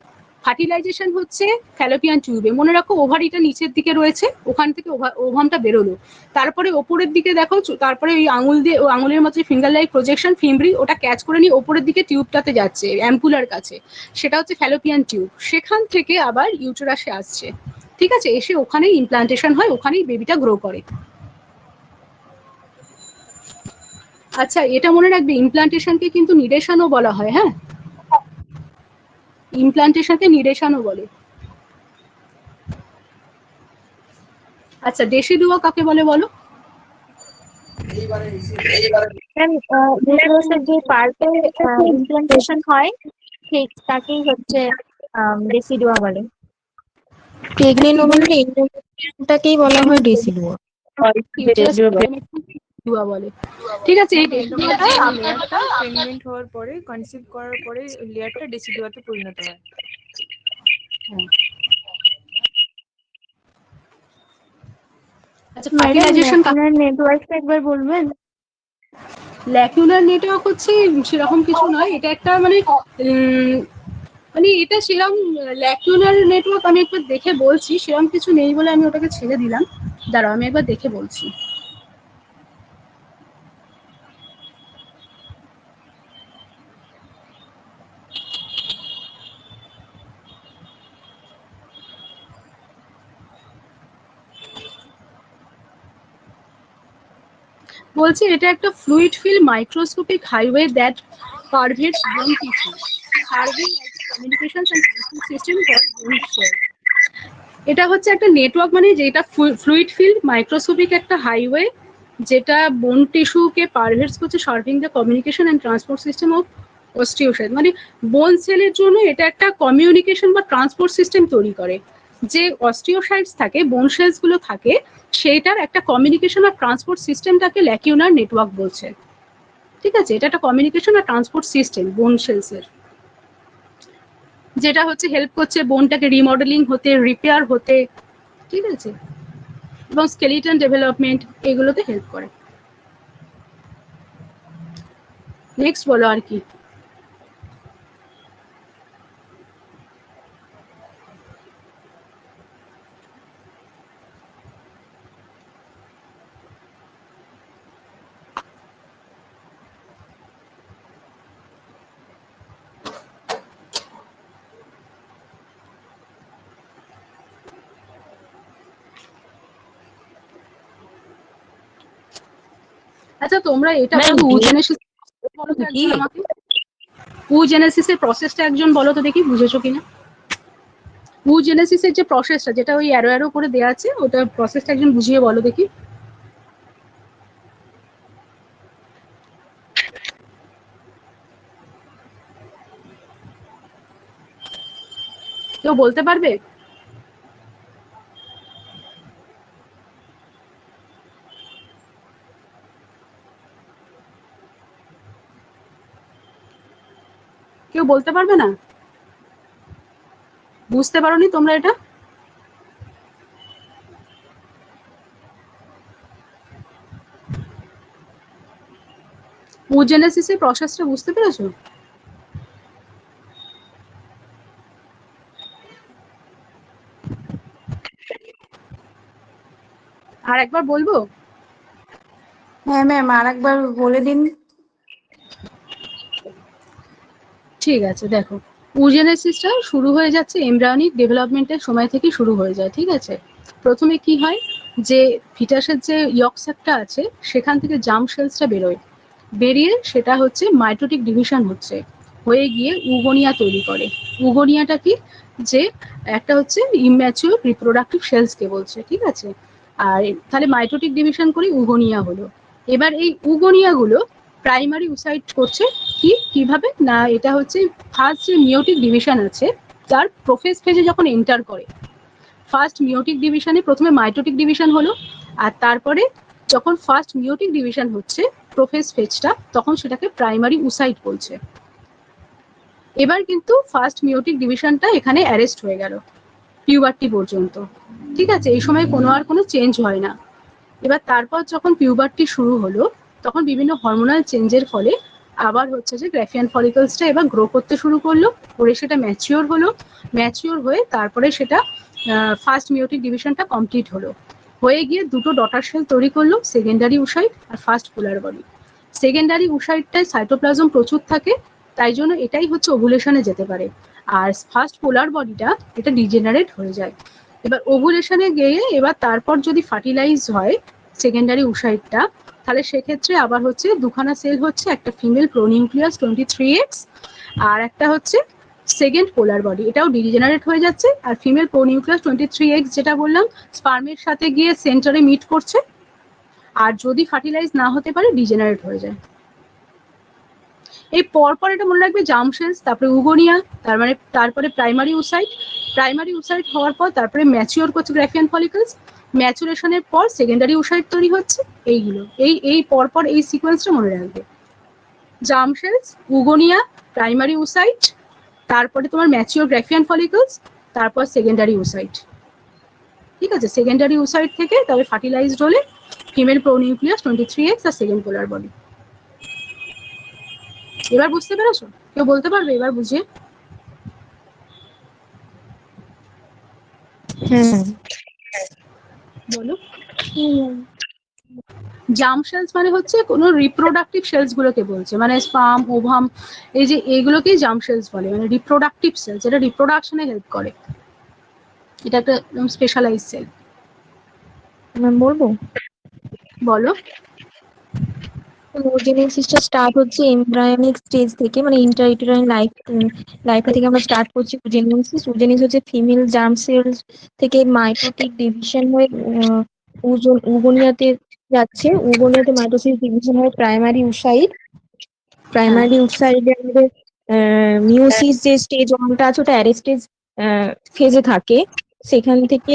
ফার্টিলাইজেশন হচ্ছে ফ্যালোপিয়ান টিউবে। মনে রাখো ওভারিটা নিচের দিকে রয়েছে, ওখান থেকে ওভামটা বেরোলো, তারপরে ওপরের দিকে দেখো, তারপরে ওই আঙুল দিয়ে, ও আঙুলের মধ্যে ফিঙ্গার লাইক প্রজেকশন ফিমব্রি, ওটা ক্যাচ করে নিয়ে ওপরের দিকে টিউবটাতে যাচ্ছে অ্যাম্পুলার কাছে, সেটা হচ্ছে ফ্যালোপিয়ান টিউব। সেখান থেকে আবার ইউটেরাসে আসছে, ঠিক আছে? এসে ওখানেই ইমপ্লান্টেশন হয়, ওখানেই বেবিটা গ্রো করে। আচ্ছা এটা মনে রাখবে, ইমপ্লান্টেশনকে কিন্তু নিডেশনও বলা হয়, হ্যাঁ, ইমপ্লান্টেশনকে নিডেশনও বলে। আচ্ছা ডেসিডুয়া কাকে বলে বলো। ইউটেরাসের যে পার্টে ইমপ্লান্টেশন হয় ঠিক তাকেই হচ্ছে ডেসিডুয়া বলে। প্রেগনেন্ট ওভারের ইমপ্লান্টেশনটাকেই বলা হয় ডেসিডুয়া। ডুয়া বলে, ঠিক আছে? এই ডেসিডুয়াটা লেয়ারটা প্রেগনেন্ট হওয়ার পরে, কনসিভ করার পরে লেয়ারটা ডেসিডুয়াতে পরিণত হয়। আচ্ছা ফার্টিলাইজেশন নেটওয়ার্কটা একবার বলবেন? ল্যাকুনার নেটওয়ার্ক হচ্ছে সেরকম কিছু নয়, এটা একটা মানে মানে এটা সেরকম ল্যাকুনার নেটওয়ার্ক, আমি একবার দেখে বলছি, সেরকম কিছু নেই বলে আমি ওটাকে ছেড়ে দিলাম। দাঁড়াও আমি একবার দেখে বলছি। বলছে এটা একটা fluid fill microscopic highway that pervades bone tissue, serving as communication and transport system for bone cells. এটা হচ্ছে একটা নেটওয়ার্ক, মানে যেটা ফ্লুইড ফিল মাইক্রোস্কোপিক একটা হাইওয়ে, যেটা বোন টিস্যুকে পারভেটস করছে, serving the communication and transport system of osteocyte. মানে বোন সেলের জন্য এটা একটা কমিউনিকেশন বা ট্রান্সপোর্ট সিস্টেম তৈরি করে। যে অস্টিওসাইটস থাকে, বোন সেলস গুলো থাকে, সেইটার একটা কমিউনিকেশন আর ট্রান্সপোর্ট সিস্টেমটাকে ল্যাকিউনার নেটওয়ার্ক বলছে। ঠিক আছে, এটা একটা কমিউনিকেশন আর ট্রান্সপোর্ট সিস্টেম বোন সেলসের, যেটা হচ্ছে হেল্প করছে বোনটাকে রিমডেলিং হতে, রিপেয়ার হতে, ঠিক আছে, এবং স্কেলিটন ডেভেলপমেন্ট এগুলোতে হেল্প করে। নেক্সট বলো আর কি। আচ্ছা তোমরা এটা Ma'am, বলো, D- উজেনেসিস বলো তো একজন আমাকে, উজেনেসিসের প্রসেসটা একজন বলো তো দেখি, বুঝেছো কিনা। উজেনেসিসের যে প্রসেসটা, যেটা ওই অ্যারো অ্যারো করে দেওয়া আছে, ওটা প্রসেসটা একজন বুঝিয়ে বলো দেখি। কেউ বলতে পারবে? কেউ বলতে পারবে না? বুঝতে পারোনি তোমরা এটা? উজেনেসিসের প্রসেসটা বুঝতে পেরেছো? আর একবার বলবো? হ্যাঁ ম্যাম, আর একবার বলে দিন। ঠিক আছে, দেখো, উজেনেসিসটা শুরু হয়ে যাচ্ছে এমব্রায়োনিক ডেভেলপমেন্টের সময় থেকে শুরু হয়ে যায়, ঠিক আছে। প্রথমে কি হয়, যে ফিটাসের যে ইয়ক স্যাকটা আছে সেখান থেকে জার্ম সেলসটা বেরোয়, বেরিয়ে সেটা হচ্ছে মাইটোটিক ডিভিশন হচ্ছে, হয়ে গিয়ে উগোনিয়া তৈরি করে। উগোনিয়াটা কি, যে একটা হচ্ছে ইম্যাচিওর রিপ্রোডাক্টিভ সেলসকে বলছে, ঠিক আছে। আর তাহলে মাইটোটিক ডিভিশন করে উগোনিয়া হলো। এবার এই উগোনিয়াগুলো প্রাইমারি উসাইট করছে কিভাবে না, এটা হচ্ছে ফার্স্ট যে মিওটিক ডিভিশন আছে তার প্রোফেজ ফেজে যখন এন্টার করে, ফার্স্ট মিওটিক ডিভিশনে প্রথমে মাইটোটিক ডিভিশন হলো, আর তারপরে যখন ফার্স্ট মিওটিক ডিভিশন হচ্ছে প্রোফেজ ফেজটা, তখন সেটাকে প্রাইমারি উসাইট বলছে। এবার কিন্তু ফার্স্ট মিওটিক ডিভিশনটা এখানে অ্যারেস্ট হয়ে গেল পিউবার্টি পর্যন্ত, ঠিক আছে, এই সময় কোনো চেঞ্জ হয় না। এবার তারপর যখন পিউবার্টি শুরু হলো, তখন বিভিন্ন হরমোনাল চেঞ্জের ফলে আবার হচ্ছে যে গ্রাফিয়ান ফলিকলসটা এবার গ্রো করতে শুরু করলো, করে সেটা ম্যাচিওর হলো, ম্যাচিওর হয়ে তারপরে সেটা ফার্স্ট মিওটিক ডিভিশনটা কমপ্লিট হলো, হয়ে গিয়ে দুটো ডটার সেল তৈরি করলো, সেকেন্ডারি উসাইট আর first polar body. Secondary উসাইটটায় cytoplasm প্রচুর থাকে, তাই জন্য এটাই হচ্ছে ওভুলেশনে যেতে পারে, আর ফার্স্ট পোলার বডিটা এটা ডিজেনারেট হয়ে যায়। এবার ওভুলেশনে গিয়ে এবার তারপর যদি ফার্টিলাইজ হয় সেকেন্ডারি উসাইটটা, তাহলে সেক্ষেত্রে আবার হচ্ছে দুখানা সেল হচ্ছে, একটা ফিমেল প্রোনিউক্লিয়াস 23X, আর একটা হচ্ছে সেকেন্ড পোলার বডি, এটাও ডিজেনারেট হয়ে যাচ্ছে। আর ফিমেল প্রোনিউক্লিয়াস 23X যেটা বললাম, স্পার্মের সাথে গিয়ে সেন্টারে মিট করছে, আর যদি ফার্টিলাইজ না হতে পারে ডিজেনারেট হয়ে যায়। এই পরপর এটা মনে রাখবে, জার্ম সেলস, তারপরে উগোনিয়া, তারপরে প্রাইমারি উসাইট হওয়ার পর তারপরে ম্যাচিওর করছে গ্রাফিয়ান ফলিকলস, ম্যাচুরেশনের পর সেকেন্ডারি উসাইট তৈরি হচ্ছে। এইগুলো এই পরপর এই সিকোয়েন্সটা মনে রাখবে, জার্ম সেলস, উগোনিয়া, প্রাইমারি উসাইট, তারপরে তোমার ম্যাচিওর গ্রাফিয়ান ফলিকলস, তারপর সেকেন্ডারি উসাইট, ঠিক আছে। সেকেন্ডারি উসাইট থেকে তবে ফার্টিলাইজড হলে ফিমেল প্রোনিউক্লিয়াস 23X আর সেকেন্ড পোলার বডি। এবার বুঝতে পেরেছো? কেউ বলতে পারবে এবার বুঝিয়ে? বলো। জার্ম সেলস মানে হচ্ছে কোনো রিপ্রোডাক্টিভ সেলস গুলোকে বলছে, মানে স্পার্ম, ওভাম, এই যে এইগুলোকেই জার্ম সেলস বলে, মানে রিপ্রোডাক্টিভ সেলস, যেটা রিপ্রোডাকশনে হেল্প করে, এটা একটা স্পেশালাইজ সেল। ম্যাম বলবো, বলো। ওজেনেসিসটা স্টার্ট হচ্ছে এমব্রায়োনিক স্টেজ থেকে, মানে ইন্টারইউটেরাইন লাইফ থেকে আমরা স্টার্ট করছি ওজেনেসিস হচ্ছে ফিমেল জার্ম সেলস থেকে মাইটোটিক ডিভিশন হয়ে উগোনিয়াতে যাচ্ছে, উগোনিয়াতে মাইটোসিস ডিভিশন হয়ে প্রাইমারি উসাইডে আমাদের মিওসিস যে স্টেজ 1টা আছে ওটা অ্যারেস্টেজ ফেজে থাকে, সেখান থেকে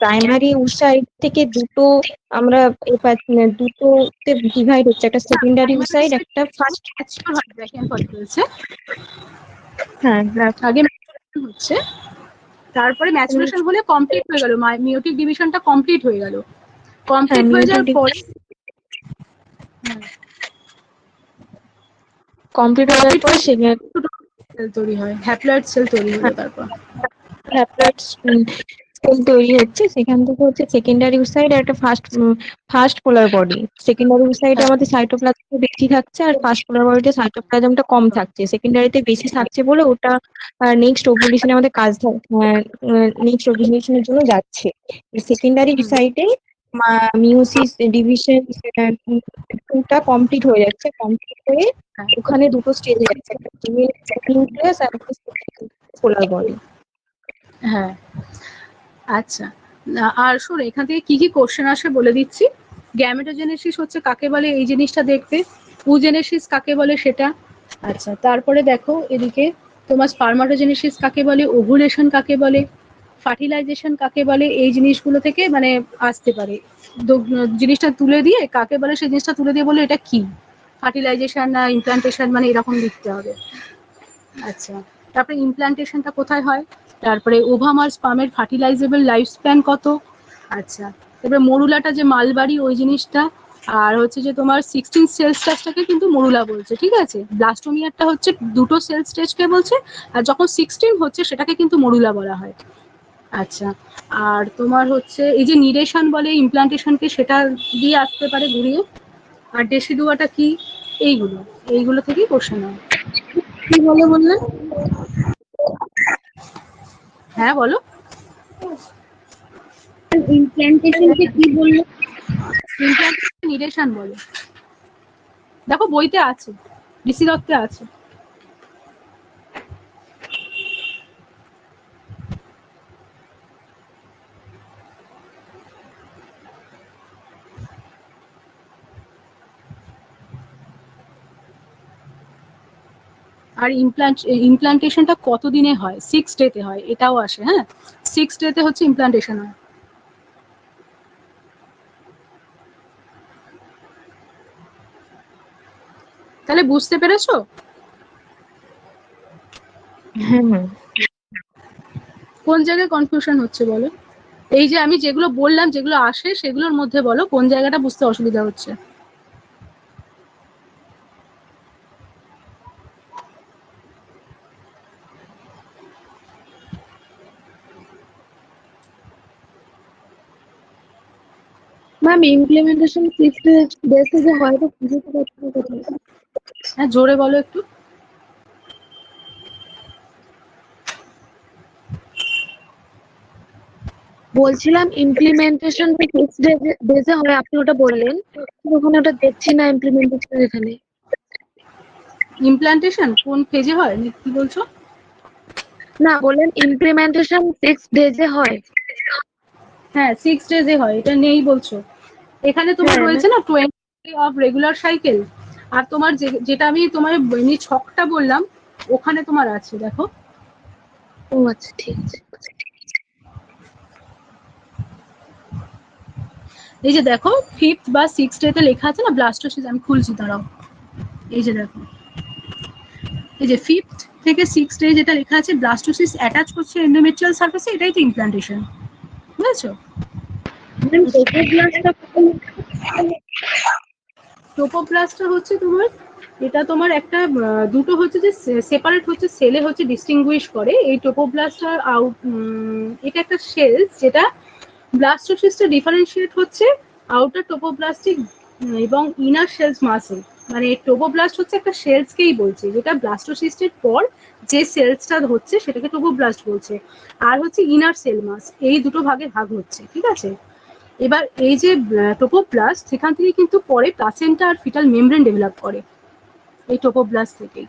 প্রাইমারি উসাইড থেকে দুটো আমরা দুটোতে ডিভাইড হচ্ছে, একটা সেকেন্ডারি উসাইড, একটা ফার্স্ট। হচ্ছে হ্যাঁ আগে maturation হচ্ছে, তারপরে ম্যাচুরেশন হলে কমপ্লিট হয়ে গেল, মিওটিক ডিভিশনটা কমপ্লিট হয়ে গেল, কমপ্লিট হয়ে যাওয়ার পরে কমপ্লিট হয়ে যাওয়ার পর সেখানে সেল তৈরি হয়, হ্যাপ্লয়েড সেল তৈরি হলো, তারপর হ্যাপ্লয়েড সেল তৈরি হচ্ছে। সেখান থেকে হচ্ছে সেকেন্ডারি উসাইড আর একটা ফার্স্ট পোলার বডি। সেকেন্ডারি উসাইডে আমাদের সাইটোপ্লাজম বেশি থাকছে, আর ফার্স্ট পোলার বডিতে সাইটোপ্লাজমটা কম থাকছে। সেকেন্ডারিতে বেশি থাকছে বলে ওটা নেক্সট ওভুলেশনে আমাদের কাজ নেক্সট ওভুলেশনের জন্য যাচ্ছে। সেকেন্ডারি উসাইডে মিওসিস ডিভিশন টা কমপ্লিট হয়ে যাচ্ছে, কমপ্লিট হয়ে ওখানে দুটো স্টেজ যাচ্ছে, একটা নিউক্লিয়াস আর একটা পোলার বডি। হ্যাঁ আচ্ছা। আর শোন, এখান থেকে কি কি কোশ্চেন আসে বলে দিচ্ছি। গ্যামেটোজেনেসিস হচ্ছে কাকে বলে, এই জিনিসটা দেখবে। উজেনেসিস কাকে বলে সেটা। আচ্ছা, তারপরে দেখো এদিকে তোমার স্পারমাটোজেনেসিস কাকে বলে, ওভুলেশন কাকে বলে, ফার্টিলাইজেশন কাকে বলে, এই জিনিসগুলো থেকে মানে আসতে পারে। জিনিসটা তুলে দিয়ে কাকে বলে সেই জিনিসটা তুলে দিয়ে বলে এটা কি, ফার্টিলাইজেশন না ইমপ্লান্টেশন, মানে এরকম লিখতে হবে। আচ্ছা, তারপরে ইমপ্লান্টেশনটা কোথায় হয়, তারপরে ওভাম আর স্পামের ফার্টিলাইজেবল লাইফ স্প্যান কত। আচ্ছা, তারপরে মরুলাটা যে মালবাড়ি ওই জিনিসটা, আর হচ্ছে যে তোমার 16 সেল স্টেজটাকে কিন্তু মরুলা বলছে, ঠিক আছে। ব্লাস্টোমিয়ারটা হচ্ছে দুটো সেল স্টেজকে বলছে, আর যখন 16 হচ্ছে সেটাকে কিন্তু মরুলা বলা হয়। আচ্ছা, আর তোমার হচ্ছে এই যে নিরেশন বলে ইমপ্লান্টেশনকে, সেটা দিয়ে আসতে পারে ঘুরিয়ে। আর ডেসিডুয়াটা কি, এইগুলো থেকেই কোশ্চেন হয়। কি বলে বললেন? হ্যাঁ বলো। ইমপ্ল্যান্টেশনকে কি বললো? ইমপ্লান্টেশন নিরেশন বলে, দেখো বইতে আছে, ডিসি দত্তে আছে। আর ইমপ্লান্টেশনটা কত দিনে হয়, 6 ডেতে হয়, এটাও আসে। হ্যাঁ, 6 ডেতে হচ্ছে ইমপ্লান্টেশন হয়। তাহলে বুঝতে পেরেছো? হ্যাঁ, কোন জায়গায় কনফিউশন হচ্ছে বলো? এই যে আমি যেগুলো বললাম, যেগুলো আসে সেগুলোর মধ্যে বলো কোন জায়গাটা বুঝতে অসুবিধা হচ্ছে। ম্যাম ইমপ্লিমেন্টেশন 6 ডেজে যে হয় তো বুঝতে পারছি না কোথায়। হ্যাঁ, জোরে বলো একটু। বলছিলাম ইমপ্লিমেন্টেশন 6 ডেজে হয়, আপনি ওটা বললেন, ওখানে ওটা দেখছি না ইমপ্লিমেন্টেশন এখানে। ইমপ্লান্টেশন কোন ফেজে হয় কি বলছো? না, বললেন ইমপ্লিমেন্টেশন 6 ডেজে হয়। হ্যাঁ, 6 ডেজে হয়, এটা নেই বলছো। এখানে তোমার হ্যাঁ, রয়েছে না 20 অফ রেগুলার সাইকেল, আর তোমার যেটা আমি তোমার এমনি ছকটা বললাম ওখানে তোমার আছে, দেখো। ও আচ্ছা, ঠিক আছে। এই যে দেখো 5th বা 6th ডেতে লেখা আছে না ব্লাস্টোসিস, আমি খুলছি দাঁড়াও। এই যে দেখো, এই যে 5th থেকে 6th ডে যেটা লেখা আছে ব্লাস্টোসিস অ্যাটাচ করছে এন্ডোমেট্রিয়াল সারফেসে, এটাই তো ইমপ্লান্টেশন, বুঝেছো? ম্যাম টোপোপ্লাস্টটা ট্রোপোপ্লাস্টটা হচ্ছে তোমার, এটা তোমার একটা দুটো হচ্ছে যে সেপারেট হচ্ছে সেলে হচ্ছে ডিস্টিংগুইশ করে। এই ট্রোপোপ্লাস্টটা এটা একটা সেল যেটা ব্লাস্টোসিস্টে ডিফারেন্সিয়েট হচ্ছে আউটার টোপোপ্লাস্টিক এবং ইনার সেলস মাসে। মানে ট্রোপোপ্লাস্ট হচ্ছে একটা সেলসকেই বলছে, যেটা ব্লাস্টোসিস্টের পর যে সেলসটা হচ্ছে সেটাকে ট্রোপোপ্লাস্ট বলছে। আর হচ্ছে ইনার সেল মাস, এই দুটো ভাগে ভাগ হচ্ছে, ঠিক আছে। এবার এই যে ট্রোপোপ্লাস্ট, সেখান থেকে কিন্তু পরে প্লাসেন্টা আর ফিটাল মেমব্রেন ডেভেলপ করে, এই ট্রোপোপ্লাস্ট থেকেই।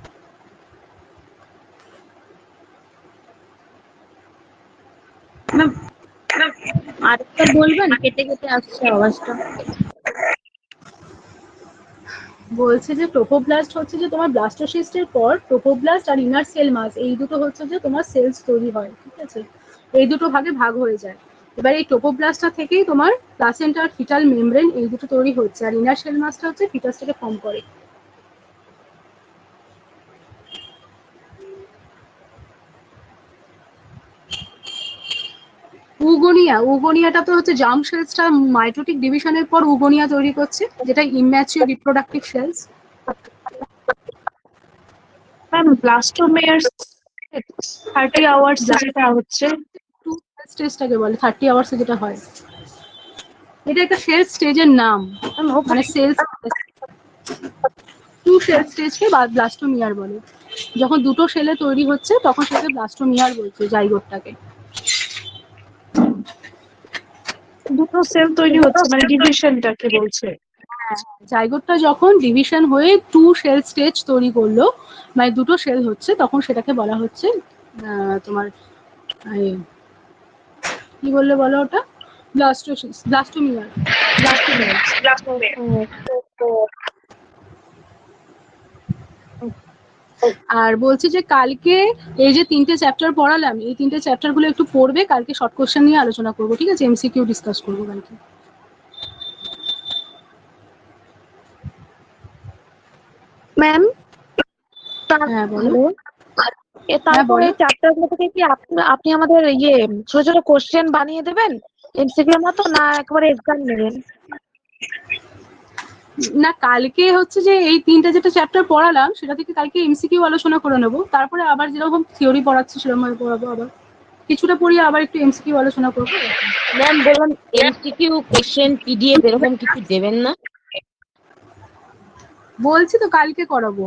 আরেকটা বলবেন, কেটে কেটে আসছে আওয়াজটা। বলছে যে ট্রোপোপ্লাস্ট হচ্ছে যে তোমার ব্লাস্টোসিস্টের পর ট্রোপোপ্লাস্ট আর ইনার সেল মাস, এই দুটো হচ্ছে যে তোমার সেলস তৈরি হয়, ঠিক আছে। এই দুটো ভাগে ভাগ হয়ে যায়। এবার এই টোপোব্লাস্টটা থেকেই তোমার প্লাসেন্টা আর ফিটাল মেমব্রেন এই দুটো তৈরি হচ্ছে, আর ইনার সেল মাসটা হচ্ছে ফিটাসটাকে ফর্ম করে। উগোনিয়াটা তো হচ্ছে জার্ম সেলসটা মাইটোটিক ডিভিশনের পর উগোনিয়া তৈরি করছে, যেটা immature reproductive cells. Ma'am blastomeres 30 hours যেটা হচ্ছে টু স্টেজটাকে বলে 30 আওয়ার্সে যেটা হয়, এটা একটা সেল স্টেজের নাম, মানে সেলস টু সেল স্টেজকে ব্লাস্টোমিয়ার বলে। যখন দুটো সেলে তৈরি হচ্ছে তখন সেটাকে ব্লাস্টোমিয়ার বলছে, জাইগোটটাকে। দুটো সেল তৈরি হচ্ছে মানে ডিভিশনটাকে বলছে। জাইগোটটা যখন ডিভিশন হয়ে টু সেল স্টেজ তৈরি করলো, মানে দুটো সেল হচ্ছে, তখন সেটাকে বলা হচ্ছে তোমার কি বললে বলো ওটা, ব্লাস্টোমিয়ার। আর বলছি যে কালকে এই যে 3টে চ্যাপ্টার পড়ালাম, এই 3টে চ্যাপ্টার গুলো একটু পড়বে, কালকে শর্ট কোশ্চেন নিয়ে আলোচনা করবো, ঠিক আছে? এমসিকিউ ডিসকাস করবো কালকে। ম্যাম হ্যাঁ বলো। তারপরে বলো। চ্যাপ্টার গুলো থেকে কি আপনি আমাদের ছোট ছোট কোশ্চেন বানিয়ে দেবেন এমসিকিউ এর মতো, না একবারে এক্সাম নেবেন? না, কালকে হচ্ছে যে এই 3টে যেটা চ্যাপ্টার পড়ালাম সেটা থেকে কালকে এমসিকিউ আলোচনা করে নেবো, তারপরে আবার যেরকম থিওরি পড়াচ্ছি সেরকম ভাবে পড়াবো, আবার কিছুটা পড়িয়ে আবার একটু এমসিকিউ আলোচনা করবো। ম্যাম বললাম এমসিকিউ কোশ্চেন পিডিএফ এরকম কিছু দেবেন না? বলছি তো কালকে করাবো।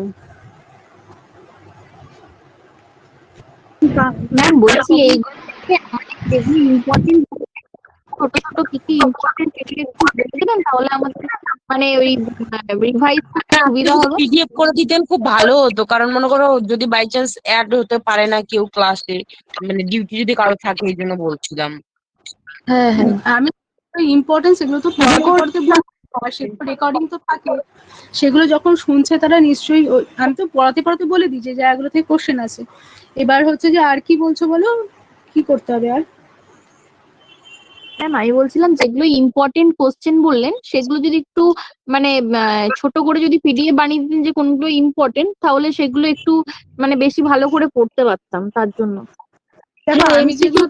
ম্যাম বলছি এই যেগুলো ইম্পর্টেন্ট, ছোট ছোট কিছু ইম্পর্টেন্ট একটু বলে দেবেন, তাহলে আমাদের মানে ওই রিভাইজ করতে সুবিধা হবে। পিডিএফ করে দিতেন খুব ভালো হতো, কারণ মনে করো যদি বাই চান্স অ্যাড হতে পারে না কেউ ক্লাসে, মানে ডিউটি যদি কারো থাকে, এই জন্য বলছিলাম। হ্যাঁ হ্যাঁ, আমি ইম্পর্টেন্স এগুলো তো পড়াতে সেগুলো রেকর্ডিং তো থাকে, সেগুলো যখন শুনছে তারা নিশ্চয়ই আমি তো পড়াতে পড়াতে বলে দিই যে জায়গাগুলো থেকে কোশ্চেন আছে। এবার হচ্ছে যে আর কি বলছো বলো, কি করতে হবে আর? ম্যাম আমি বলছিলাম যেগুলো ইম্পর্টেন্ট কোশ্চেন বললেন সেগুলো যদি একটু মানে ছোট করে যদি পিডিএফ বানিয়ে দিতেন যে কোনগুলো ইম্পর্টেন্ট, তাহলে সেগুলো একটু মানে বেশি ভালো করে পড়তে পারতাম, তার জন্য। দেখো আমি যেগুলো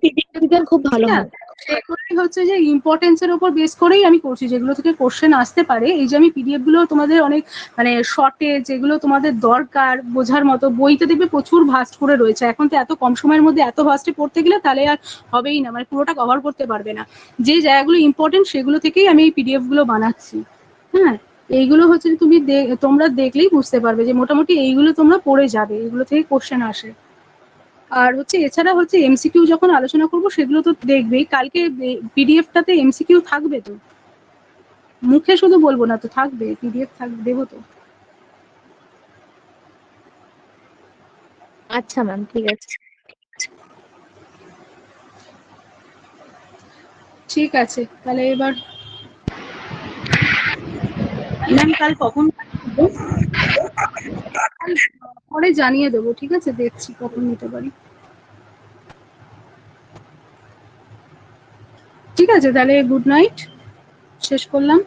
পিডিএফ দিতেন খুব ভালো হয়। সেগুলোই হচ্ছে যে ইম্পর্টেন্সের উপর বেস করেই আমি করছি, যেগুলো থেকে কোশ্চেন আসতে পারে। এই যে আমি পিডিএফ গুলো তোমাদের অনেক মানে শর্টে যেগুলো তোমাদের দরকার বোঝার মতো, বইতে দেখবে প্রচুর ভাস্ট করে রয়েছে, এখন তো এত কম সময়ের মধ্যে এত ভাস্টে পড়তে গেলে তাহলে আর হবেই না, মানে পুরোটা কভার করতে পারবে না। যে জায়গাগুলো ইম্পর্টেন্ট সেগুলো থেকেই আমি এই পিডিএফ গুলো বানাচ্ছি। হ্যাঁ, এইগুলো হচ্ছে তুমি তোমরা দেখলেই বুঝতে পারবে যে মোটামুটি এইগুলো তোমরা পড়ে যাবে, এগুলো থেকে কোশ্চেন আসে। আর হচ্ছে এছাড়া হচ্ছে এমসিকিউ যখন আলোচনা করব সেগুলো তো দেখবেই, কালকে পিডিএফটাতে এমসিকিউ থাকবে তো, মুখে শুধু বলবো না তো, থাকবে পিডিএফ থাকবে, দেবো তো। আচ্ছা ম্যাম, ঠিক আছে। ঠিক আছে, তাহলে এবার ম্যাম কাল কখন পরে জানিয়ে দেবো, ঠিক আছে? দেখছি কখন নিতে পারি। ঠিক আছে, তাহলে গুড নাইট, শেষ করলাম।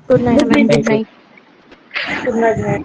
Good night ma'am, good night. Good night.